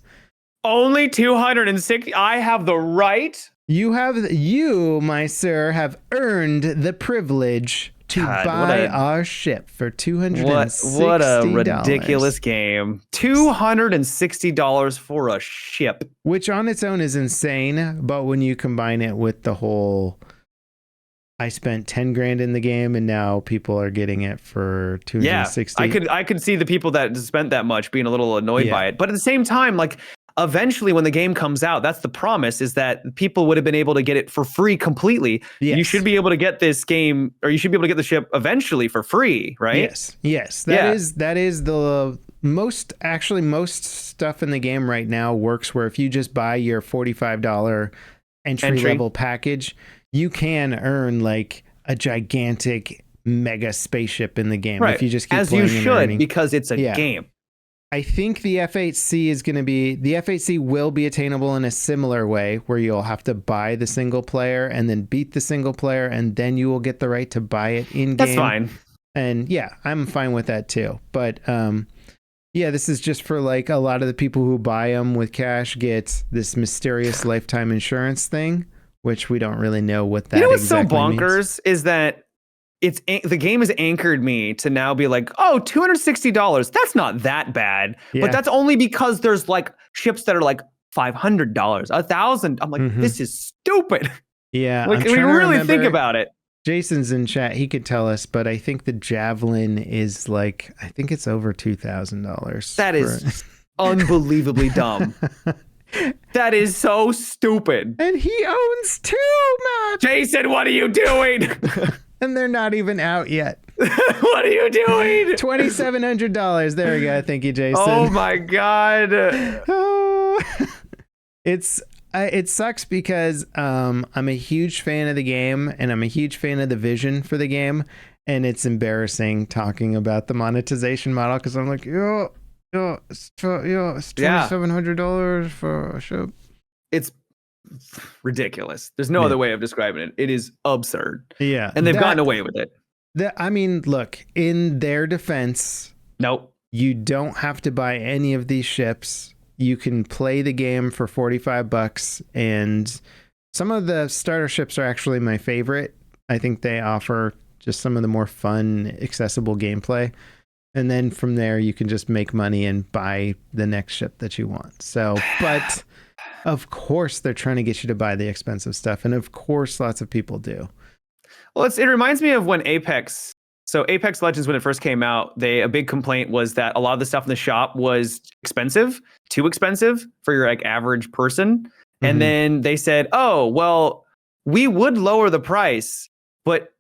Only 260. I have the right. You, my sir, have earned the privilege to buy our ship for $260. What a ridiculous game. $260 for a ship. Which on its own is insane, but when you combine it with the whole, I spent 10 grand in the game and now people are getting it for 260. Yeah, I could see the people that spent that much being a little annoyed by it. But at the same time, like, eventually when the game comes out, that's the promise, is that people would have been able to get it for free completely. Yes. You should be able to get this game, or you should be able to get the ship eventually for free, right? Yes. That is the most stuff in the game right now works where if you just buy your $45 entry level package, you can earn like a gigantic mega spaceship in the game. Right. If you just keep as playing you should, because it's a game. I think the F8C will be attainable in a similar way where you'll have to buy the single player and then beat the single player, and then you will get the right to buy it in game. That's fine. And yeah, I'm fine with that too. But this is just for like a lot of the people who buy them with cash get this mysterious lifetime insurance thing, which we don't really know what that. You know what's exactly so bonkers is that the game has anchored me to now be like, oh, $260. That's not that bad. Yeah. But that's only because there's like ships that are like $500, $1,000. I'm like, this is stupid. Yeah. Like, when you really think about it. Jason's in chat. He could tell us, but I think the Javelin is like, I think it's over $2,000. That is unbelievably dumb. That is so stupid. And he owns 2, Matt. Jason, what are you doing? And they're not even out yet. What are you doing? $2,700. There we go. Thank you, Jason. Oh my God. It sucks because I'm a huge fan of the game and I'm a huge fan of the vision for the game. And it's embarrassing talking about the monetization model because I'm like, it's $2,700 for a ship. It's ridiculous. There's no other way of describing it. It is absurd. Yeah. And they've gotten away with it. I mean, look, in their defense, nope. You don't have to buy any of these ships. You can play the game for $45, and some of the starter ships are actually my favorite. I think they offer just some of the more fun, accessible gameplay. And then from there, you can just make money and buy the next ship that you want. So, but of course, they're trying to get you to buy the expensive stuff. And of course, lots of people do. Well, it reminds me of when Apex Legends, when it first came out, a big complaint was that a lot of the stuff in the shop was too expensive for your like average person. And then they said, oh, well, we would lower the price, but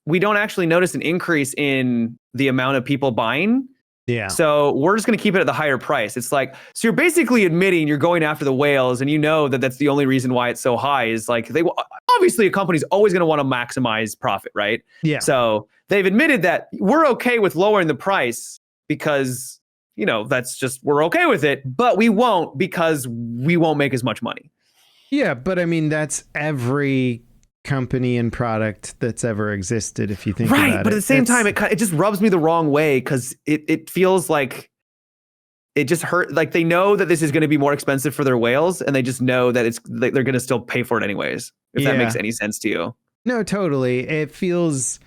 we don't actually notice an increase in the amount of people buying. Yeah. So we're just going to keep it at the higher price. It's like, so you're basically admitting you're going after the whales, and you know that that's the only reason why it's so high is like obviously a company's always going to want to maximize profit, right? Yeah. So they've admitted that we're okay with lowering the price because, that's just, we're okay with it, but we won't because we won't make as much money. Yeah, but I mean, that's every company and product that's ever existed, if you think about it. Right, but at the same time, it just rubs me the wrong way because it feels like it just hurt. Like they know that this is going to be more expensive for their whales, and they just know that they're going to still pay for it anyways. If that makes any sense to you. No, totally. It feels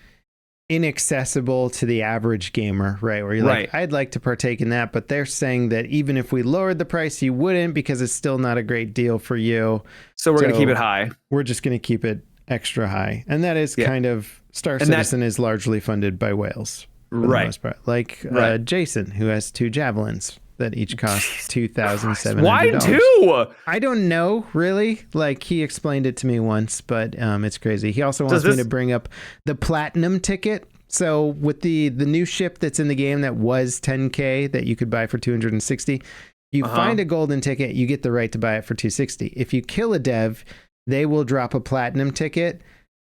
inaccessible to the average gamer, right? Where you're like, I'd like to partake in that, but they're saying that even if we lowered the price, you wouldn't because it's still not a great deal for you. So we're going to keep it high. We're just going to keep it extra high, and that is kind of Star Citizen is largely funded by whales for the most part. Like Jason, who has 2 javelins that each cost $2,700. Why 2? I don't know, really. Like he explained it to me once, but it's crazy. He also wants me to bring up the platinum ticket. So with the new ship that's in the game that was $10K that you could buy for $260, you find a golden ticket, you get the right to buy it for $260. If you kill a dev, they will drop a platinum ticket.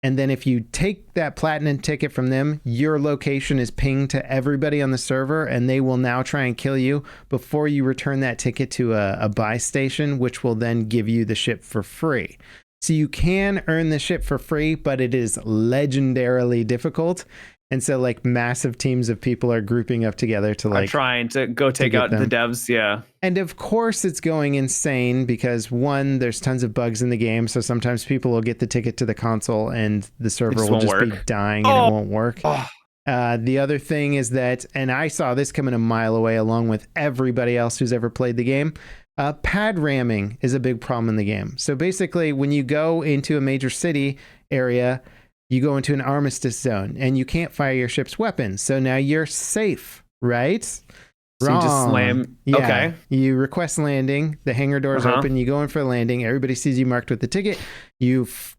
And then if you take that platinum ticket from them, your location is pinged to everybody on the server, and they will now try and kill you before you return that ticket to a buy station, which will then give you the ship for free. So you can earn the ship for free, but it is legendarily difficult. And so like massive teams of people are grouping up together to like trying to go take out the devs. Yeah. And of course it's going insane because one, there's tons of bugs in the game. So sometimes people will get the ticket to the console and the server will just be dying and it won't work. The other thing is that, and I saw this coming a mile away along with everybody else who's ever played the game, pad ramming is a big problem in the game. So basically when you go into a major city area, you go into an armistice zone and you can't fire your ship's weapons. So now you're safe, right? So you just slam. Yeah. Okay. You request landing. The hangar doors open. You go in for a landing. Everybody sees you marked with the ticket.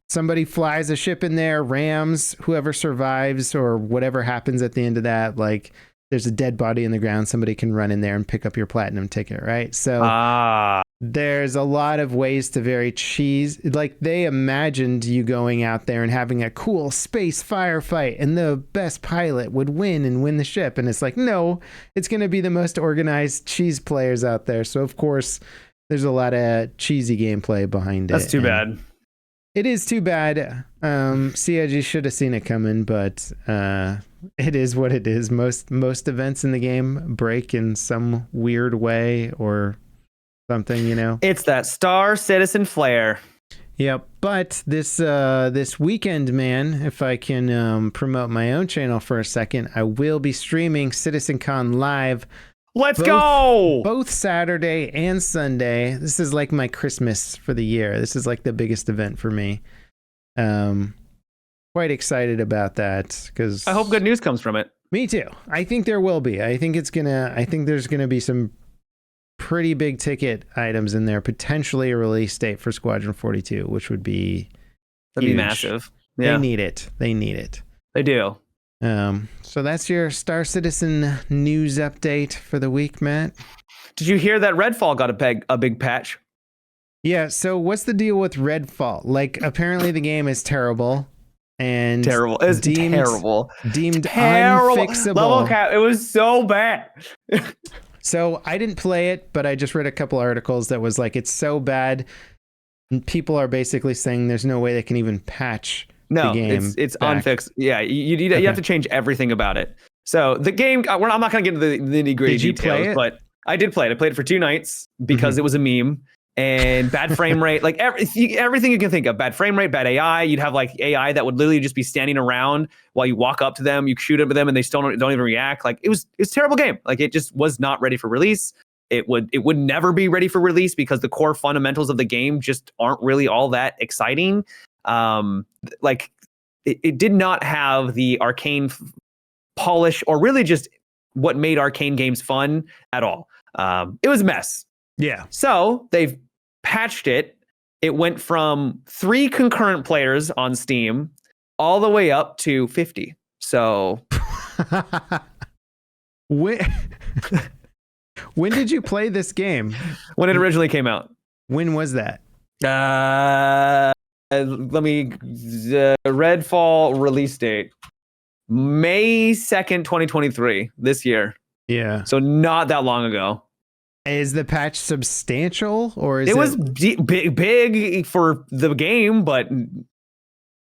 Somebody flies a ship in there, rams whoever survives or whatever happens at the end of that. Like there's a dead body in the ground. Somebody can run in there and pick up your platinum ticket, right? So there's a lot of ways to vary cheese. Like they imagined you going out there and having a cool space firefight and the best pilot would win and win the ship. And it's like, no, it's going to be the most organized cheese players out there. So of course there's a lot of cheesy gameplay behind it. That's too bad. It is too bad. CIG should have seen it coming, but it is what it is. Most events in the game break in some weird way or something, It's that Star Citizen flair. Yeah, but this weekend, man, if I can promote my own channel for a second, I will be streaming CitizenCon Live. Let's go! Both Saturday and Sunday. This is like my Christmas for the year. This is like the biggest event for me. Quite excited about that because I hope good news comes from it. Me too. I think there will be. I think there's gonna be some pretty big ticket items in there. Potentially a release date for Squadron 42, which would be That'd huge. Be massive. Yeah. They need it. They do. So that's your Star Citizen news update for the week, Matt. Did you hear that Redfall got a big patch? Yeah, so what's the deal with Redfall? Like, apparently the game is terrible. And terrible. It's terrible. Deemed unfixable. LevelCap, it was so bad. So I didn't play it, but I just read a couple articles that was like, it's so bad. People are basically saying there's no way they can even patch the game. It's unfixed. Yeah, you have to change everything about it. So the game, I'm not going to get into the nitty-gritty details, but I did play it. I played it for 2 nights because it was a meme and bad frame rate, like everything you can think of. Bad frame rate, bad AI. You'd have like AI that would literally just be standing around while you walk up to them, you shoot at them, and they still don't even react. Like it's a terrible game. Like it just was not ready for release. It would never be ready for release because the core fundamentals of the game just aren't really all that exciting. Like it did not have the arcane polish or really just what made arcane games fun at all. It was a mess. Yeah. So they've patched it. It went from 3 concurrent players on Steam all the way up to 50. So when did you play this game? when it originally came out. When was that? Redfall release date, May 2nd, 2023, this year. Yeah. So not that long ago. Is the patch substantial, or is it was big for the game, but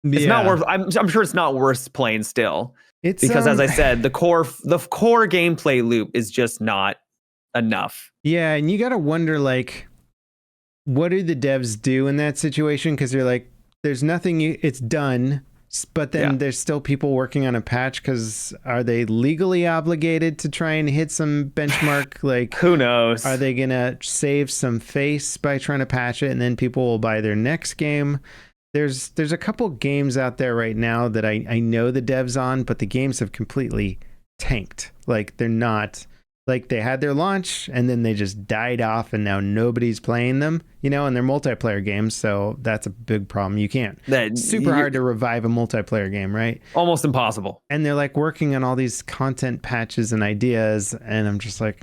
it's not worth. I'm sure it's not worth playing still. It's because, as I said, the core gameplay loop is just not enough. Yeah, and you got to wonder, like, what do the devs do in that situation? Because you're like, there's nothing. It's done, but then there's still people working on a patch. Because are they legally obligated to try and hit some benchmark? Like, who knows? Are they gonna save some face by trying to patch it, and then people will buy their next game? There's a couple games out there right now that I know the devs on, but the games have completely tanked. Like, they're not, like, they had their launch and then they just died off, and now nobody's playing them, and they're multiplayer games, so that's a big problem. You can't. It's super hard to revive a multiplayer game, right? Almost impossible. And they're like working on all these content patches and ideas, and I'm just like,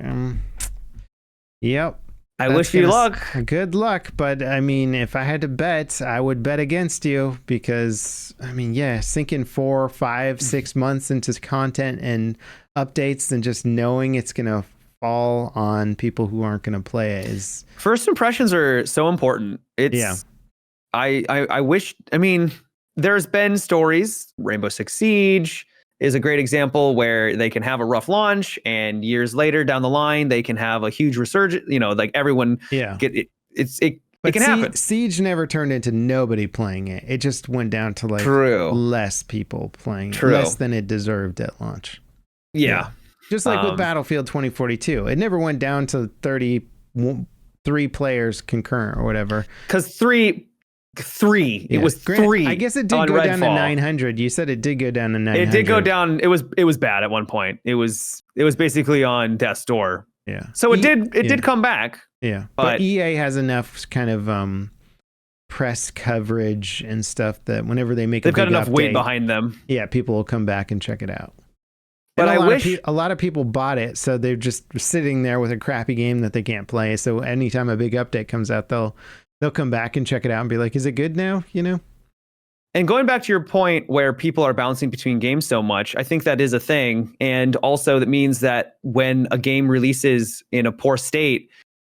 yep. I wish you luck. Good luck. But I mean, if I had to bet, I would bet against you, because I mean, sinking 4, 5, 6 months into content and updates and just knowing it's going to fall on people who aren't going to play it is. First impressions are so important. I wish, I mean, there's been stories, Rainbow Six Siege is a great example, where they can have a rough launch and years later down the line they can have a huge resurgence. Like everyone get it. It can happen. Siege never turned into nobody playing it. It just went down to like less people playing it, less than it deserved at launch. Yeah. Just like with Battlefield 2042, it never went down to 33 players concurrent or whatever. Because it was 3. I guess it did go down to 900. You said it did go down to 900. It did go down. It was bad at one point. It was basically on death's door. Yeah. So it did come back. Yeah. But EA has enough kind of press coverage and stuff that whenever they make they've got enough weight behind them. Yeah, people will come back and check it out. But I wish a lot of people bought it, so they're just sitting there with a crappy game that they can't play. So anytime a big update comes out, they'll come back and check it out and be like, is it good now? And going back to your point where people are bouncing between games so much, I think that is a thing. And also that means that when a game releases in a poor state,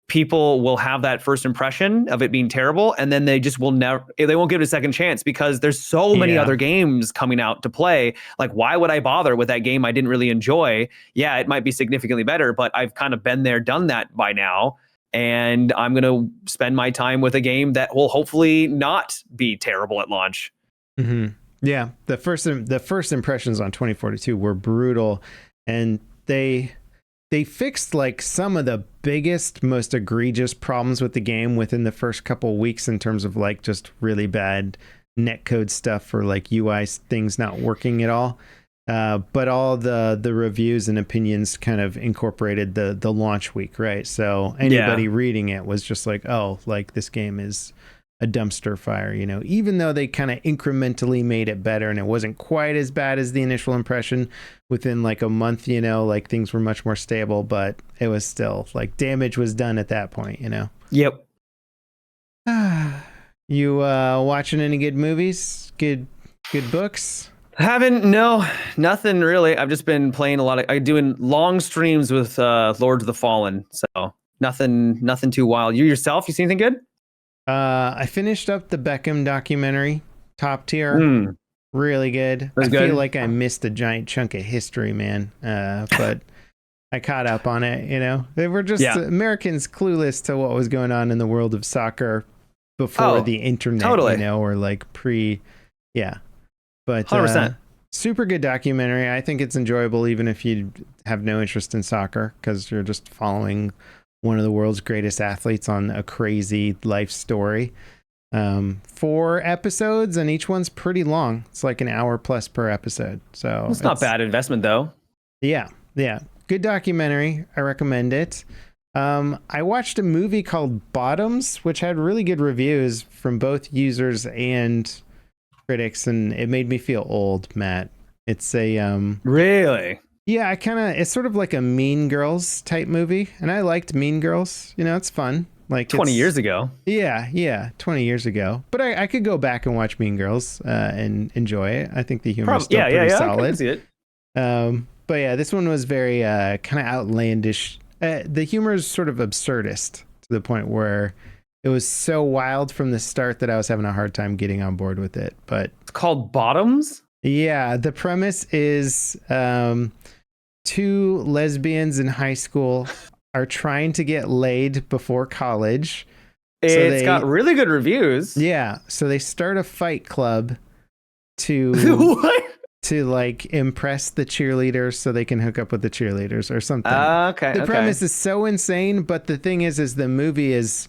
people will have that first impression of it being terrible. And then they just they won't give it a second chance, because there's so many other games coming out to play. Like, why would I bother with that game I didn't really enjoy? Yeah, it might be significantly better, but I've kind of been there, done that by now. And I'm going to spend my time with a game that will hopefully not be terrible at launch. Mm-hmm. Yeah, the first impressions on 2042 were brutal, and they fixed like some of the biggest, most egregious problems with the game within the first couple weeks in terms of like just really bad netcode stuff or like UI things not working at all. But all the reviews and opinions kind of incorporated the launch week, right? So anybody reading it was just like, oh, like this game is a dumpster fire, even though they kind of incrementally made it better and it wasn't quite as bad as the initial impression. Within like a month, like things were much more stable, but it was still like damage was done at that point, Yep. You watching any good movies? Good books? Nothing really. I've just been playing I'm doing long streams with Lords of the Fallen, so nothing too wild. You yourself, you see anything good? I finished up the Beckham documentary, top tier, really good. I feel like I missed a giant chunk of history, man. But I caught up on it. They were just Americans clueless to what was going on in the world of soccer before the internet, or like But 100%. Super good documentary. I think it's enjoyable even if you have no interest in soccer, because you're just following one of the world's greatest athletes on a crazy life story. 4 episodes, and each one's pretty long. It's like an hour plus per episode. So it's not bad investment though. Yeah. Good documentary. I recommend it. I watched a movie called Bottoms, which had really good reviews from both users and critics, and it made me feel old, Matt. It's a Really? yeah, it's sort of like a Mean Girls type movie, and I liked Mean Girls. You know, it's fun. Like 20 years ago. Yeah, 20 years ago. But I could go back and watch Mean Girls and enjoy it. I think the humor is still pretty solid. I can see it. But yeah, this one was very kind of outlandish. The humor is sort of absurdist to the point where it was so wild from the start that I was having a hard time getting on board with it. But it's called Bottoms? Yeah, the premise is two lesbians in high school are trying to get laid before college. It's got really good reviews. Yeah, so they start a fight club to to like impress the cheerleaders so they can hook up with the cheerleaders or something. The premise is so insane, but the thing is the movie is.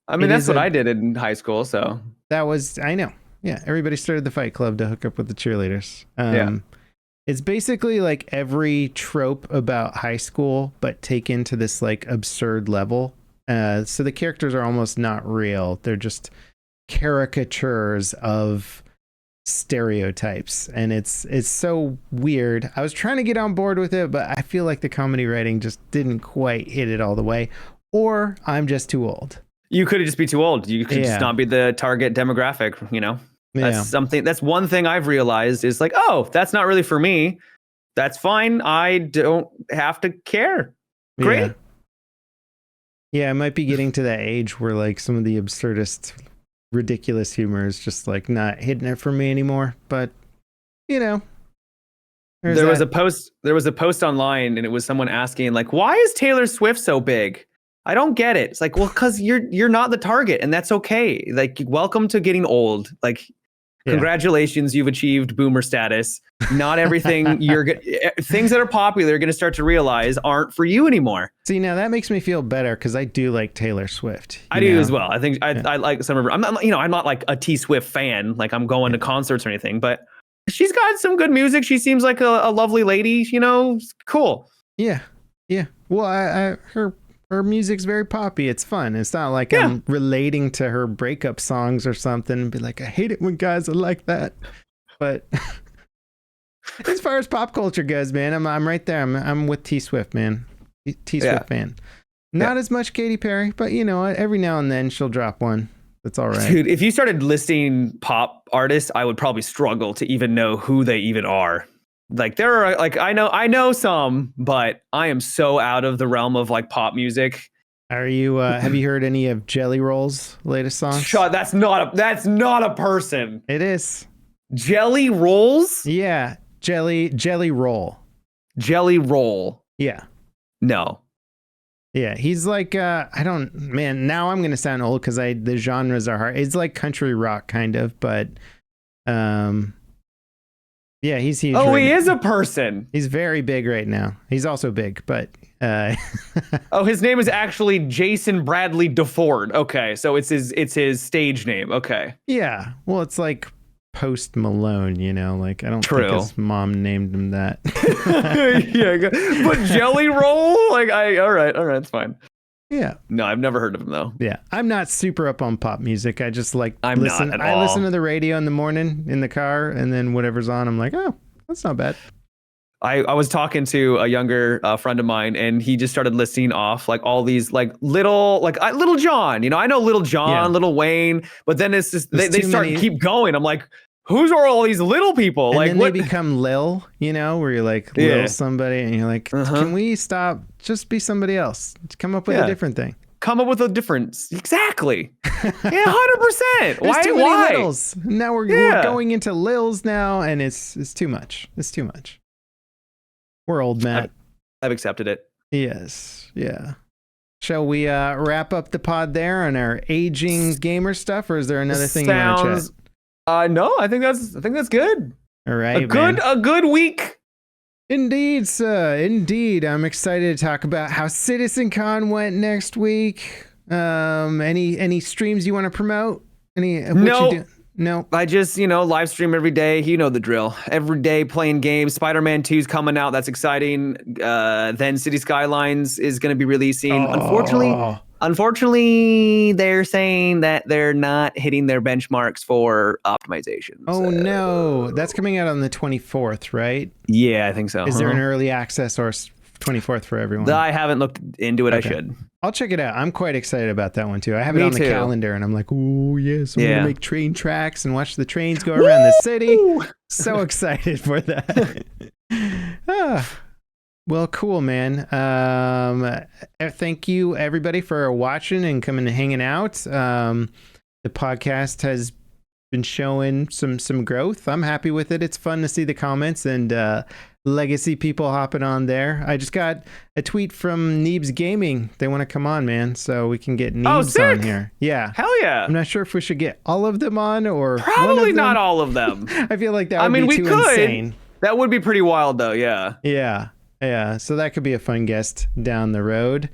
I mean, that's what I did in high school. So I know. Yeah, everybody started the fight club to hook up with the cheerleaders. It's basically like every trope about high school, but taken to this like absurd level. So the characters are almost not real. They're just caricatures of stereotypes. And it's so weird. I was trying to get on board with it, but I feel like the comedy writing just didn't quite hit it all the way. Or I'm just too old. You could just be too old. You could just not be the target demographic, you know? That's one thing I've realized is like, oh, that's not really for me. That's fine. I don't have to care. Great. Yeah, I might be getting to that age where like some of the absurdist, ridiculous humor is just like not hitting it for me anymore. But you know, there was a post online, and it was someone asking like, why is Taylor Swift so big? I don't get it. It's like, well, because you're not the target, and that's okay. Like, welcome to getting old. Like, congratulations, you've achieved boomer status. Not everything things that are popular, you're going to start to realize aren't for you anymore. See, now that makes me feel better because I do like Taylor Swift. I do as well. I think I like some of her. I'm not like a T Swift fan. Like I'm going to concerts or anything, but she's got some good music. She seems like a lovely lady. You know, cool. Yeah. Well, her music's very poppy. It's fun. It's not like I'm relating to her breakup songs or something and be like, I hate it when guys are like that. But as far as pop culture goes, man, I'm right there. I'm with T Swift, man. T Swift fan. Not as much Katy Perry, but you know, every now and then she'll drop one. That's all right. Dude, if you started listing pop artists, I would probably struggle to even know who they even are. Like there are like I know some, but I am so out of the realm of like pop music. Are you have you heard any of Jelly Roll's latest songs? That's not a person. It is. Jelly Rolls? Yeah, Jelly Roll. Jelly Roll. Yeah. No. Yeah, he's like now I'm going to sound old cuz the genres are hard. It's like country rock kind of, but yeah, he's huge. Oh, he is a person. He's very big right now. He's also big, but oh, his name is actually Jason Bradley DeFord. Okay, so it's his stage name. Okay. Yeah. Well, it's like Post Malone, you know, like I don't think his mom named him that. Yeah, but Jelly Roll, like all right, it's fine. Yeah. No, I've never heard of him though. Yeah. I'm not super up on pop music. I just like I listen to the radio in the morning in the car, and then whatever's on, I'm like, oh, that's not bad. I was talking to a younger friend of mine, and he just started listing off like all these like Little John. You know, I know Little John, Little Wayne, but then it's just they start to keep going. I'm like, who's are all these little people? And like then what? They become Lil, you know, where you're like Lil somebody, and you're like, can we stop? Just be somebody else. Come up with a different thing. Come up with a difference. Exactly. Yeah, 100%. Why? Too many Lils. Now we're going into Lils now, and it's too much. It's too much. We're old, Matt. I've accepted it. Yes. Yeah. Shall we wrap up the pod there on our aging gamer stuff, or is there another thing you want to chat? No, I think that's good. All right, a good week. Indeed, sir. Indeed. I'm excited to talk about how CitizenCon went next week. Any streams you want to promote? No. I just, live stream every day. You know the drill. Every day playing games. Spider-Man 2's coming out. That's exciting. Then City Skylines is going to be releasing. Unfortunately, Unfortunately, they're saying that they're not hitting their benchmarks for optimization. Oh, no. That's coming out on the 24th, right? Yeah, I think so. Is there an early access or 24th for everyone? I haven't looked into it. Okay. I should. I'll check it out. I'm quite excited about that one, too. I have it on the calendar, and I'm like, oh, yes, I'm going to make train tracks and watch the trains go around the city. So excited for that. Well, cool, man. Thank you, everybody, for watching and coming and hanging out. The podcast has been showing some growth. I'm happy with it. It's fun to see the comments and legacy people hopping on there. I just got a tweet from Neebs Gaming. They want to come on, man, so we can get Neebs on here. Yeah. Hell yeah. I'm not sure if we should get all of them on or probably not all of them. I feel like that would be too insane. That would be pretty wild, though. Yeah. Yeah, so that could be a fun guest down the road.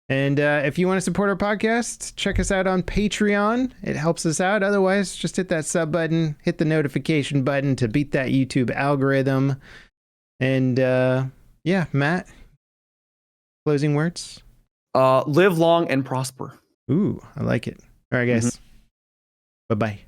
And if you want to support our podcast, check us out on Patreon. It helps us out. Otherwise, just hit that sub button, hit the notification button to beat that YouTube algorithm. And yeah, Matt, closing words? Live long and prosper. Ooh, I like it. All right, guys. Bye-bye.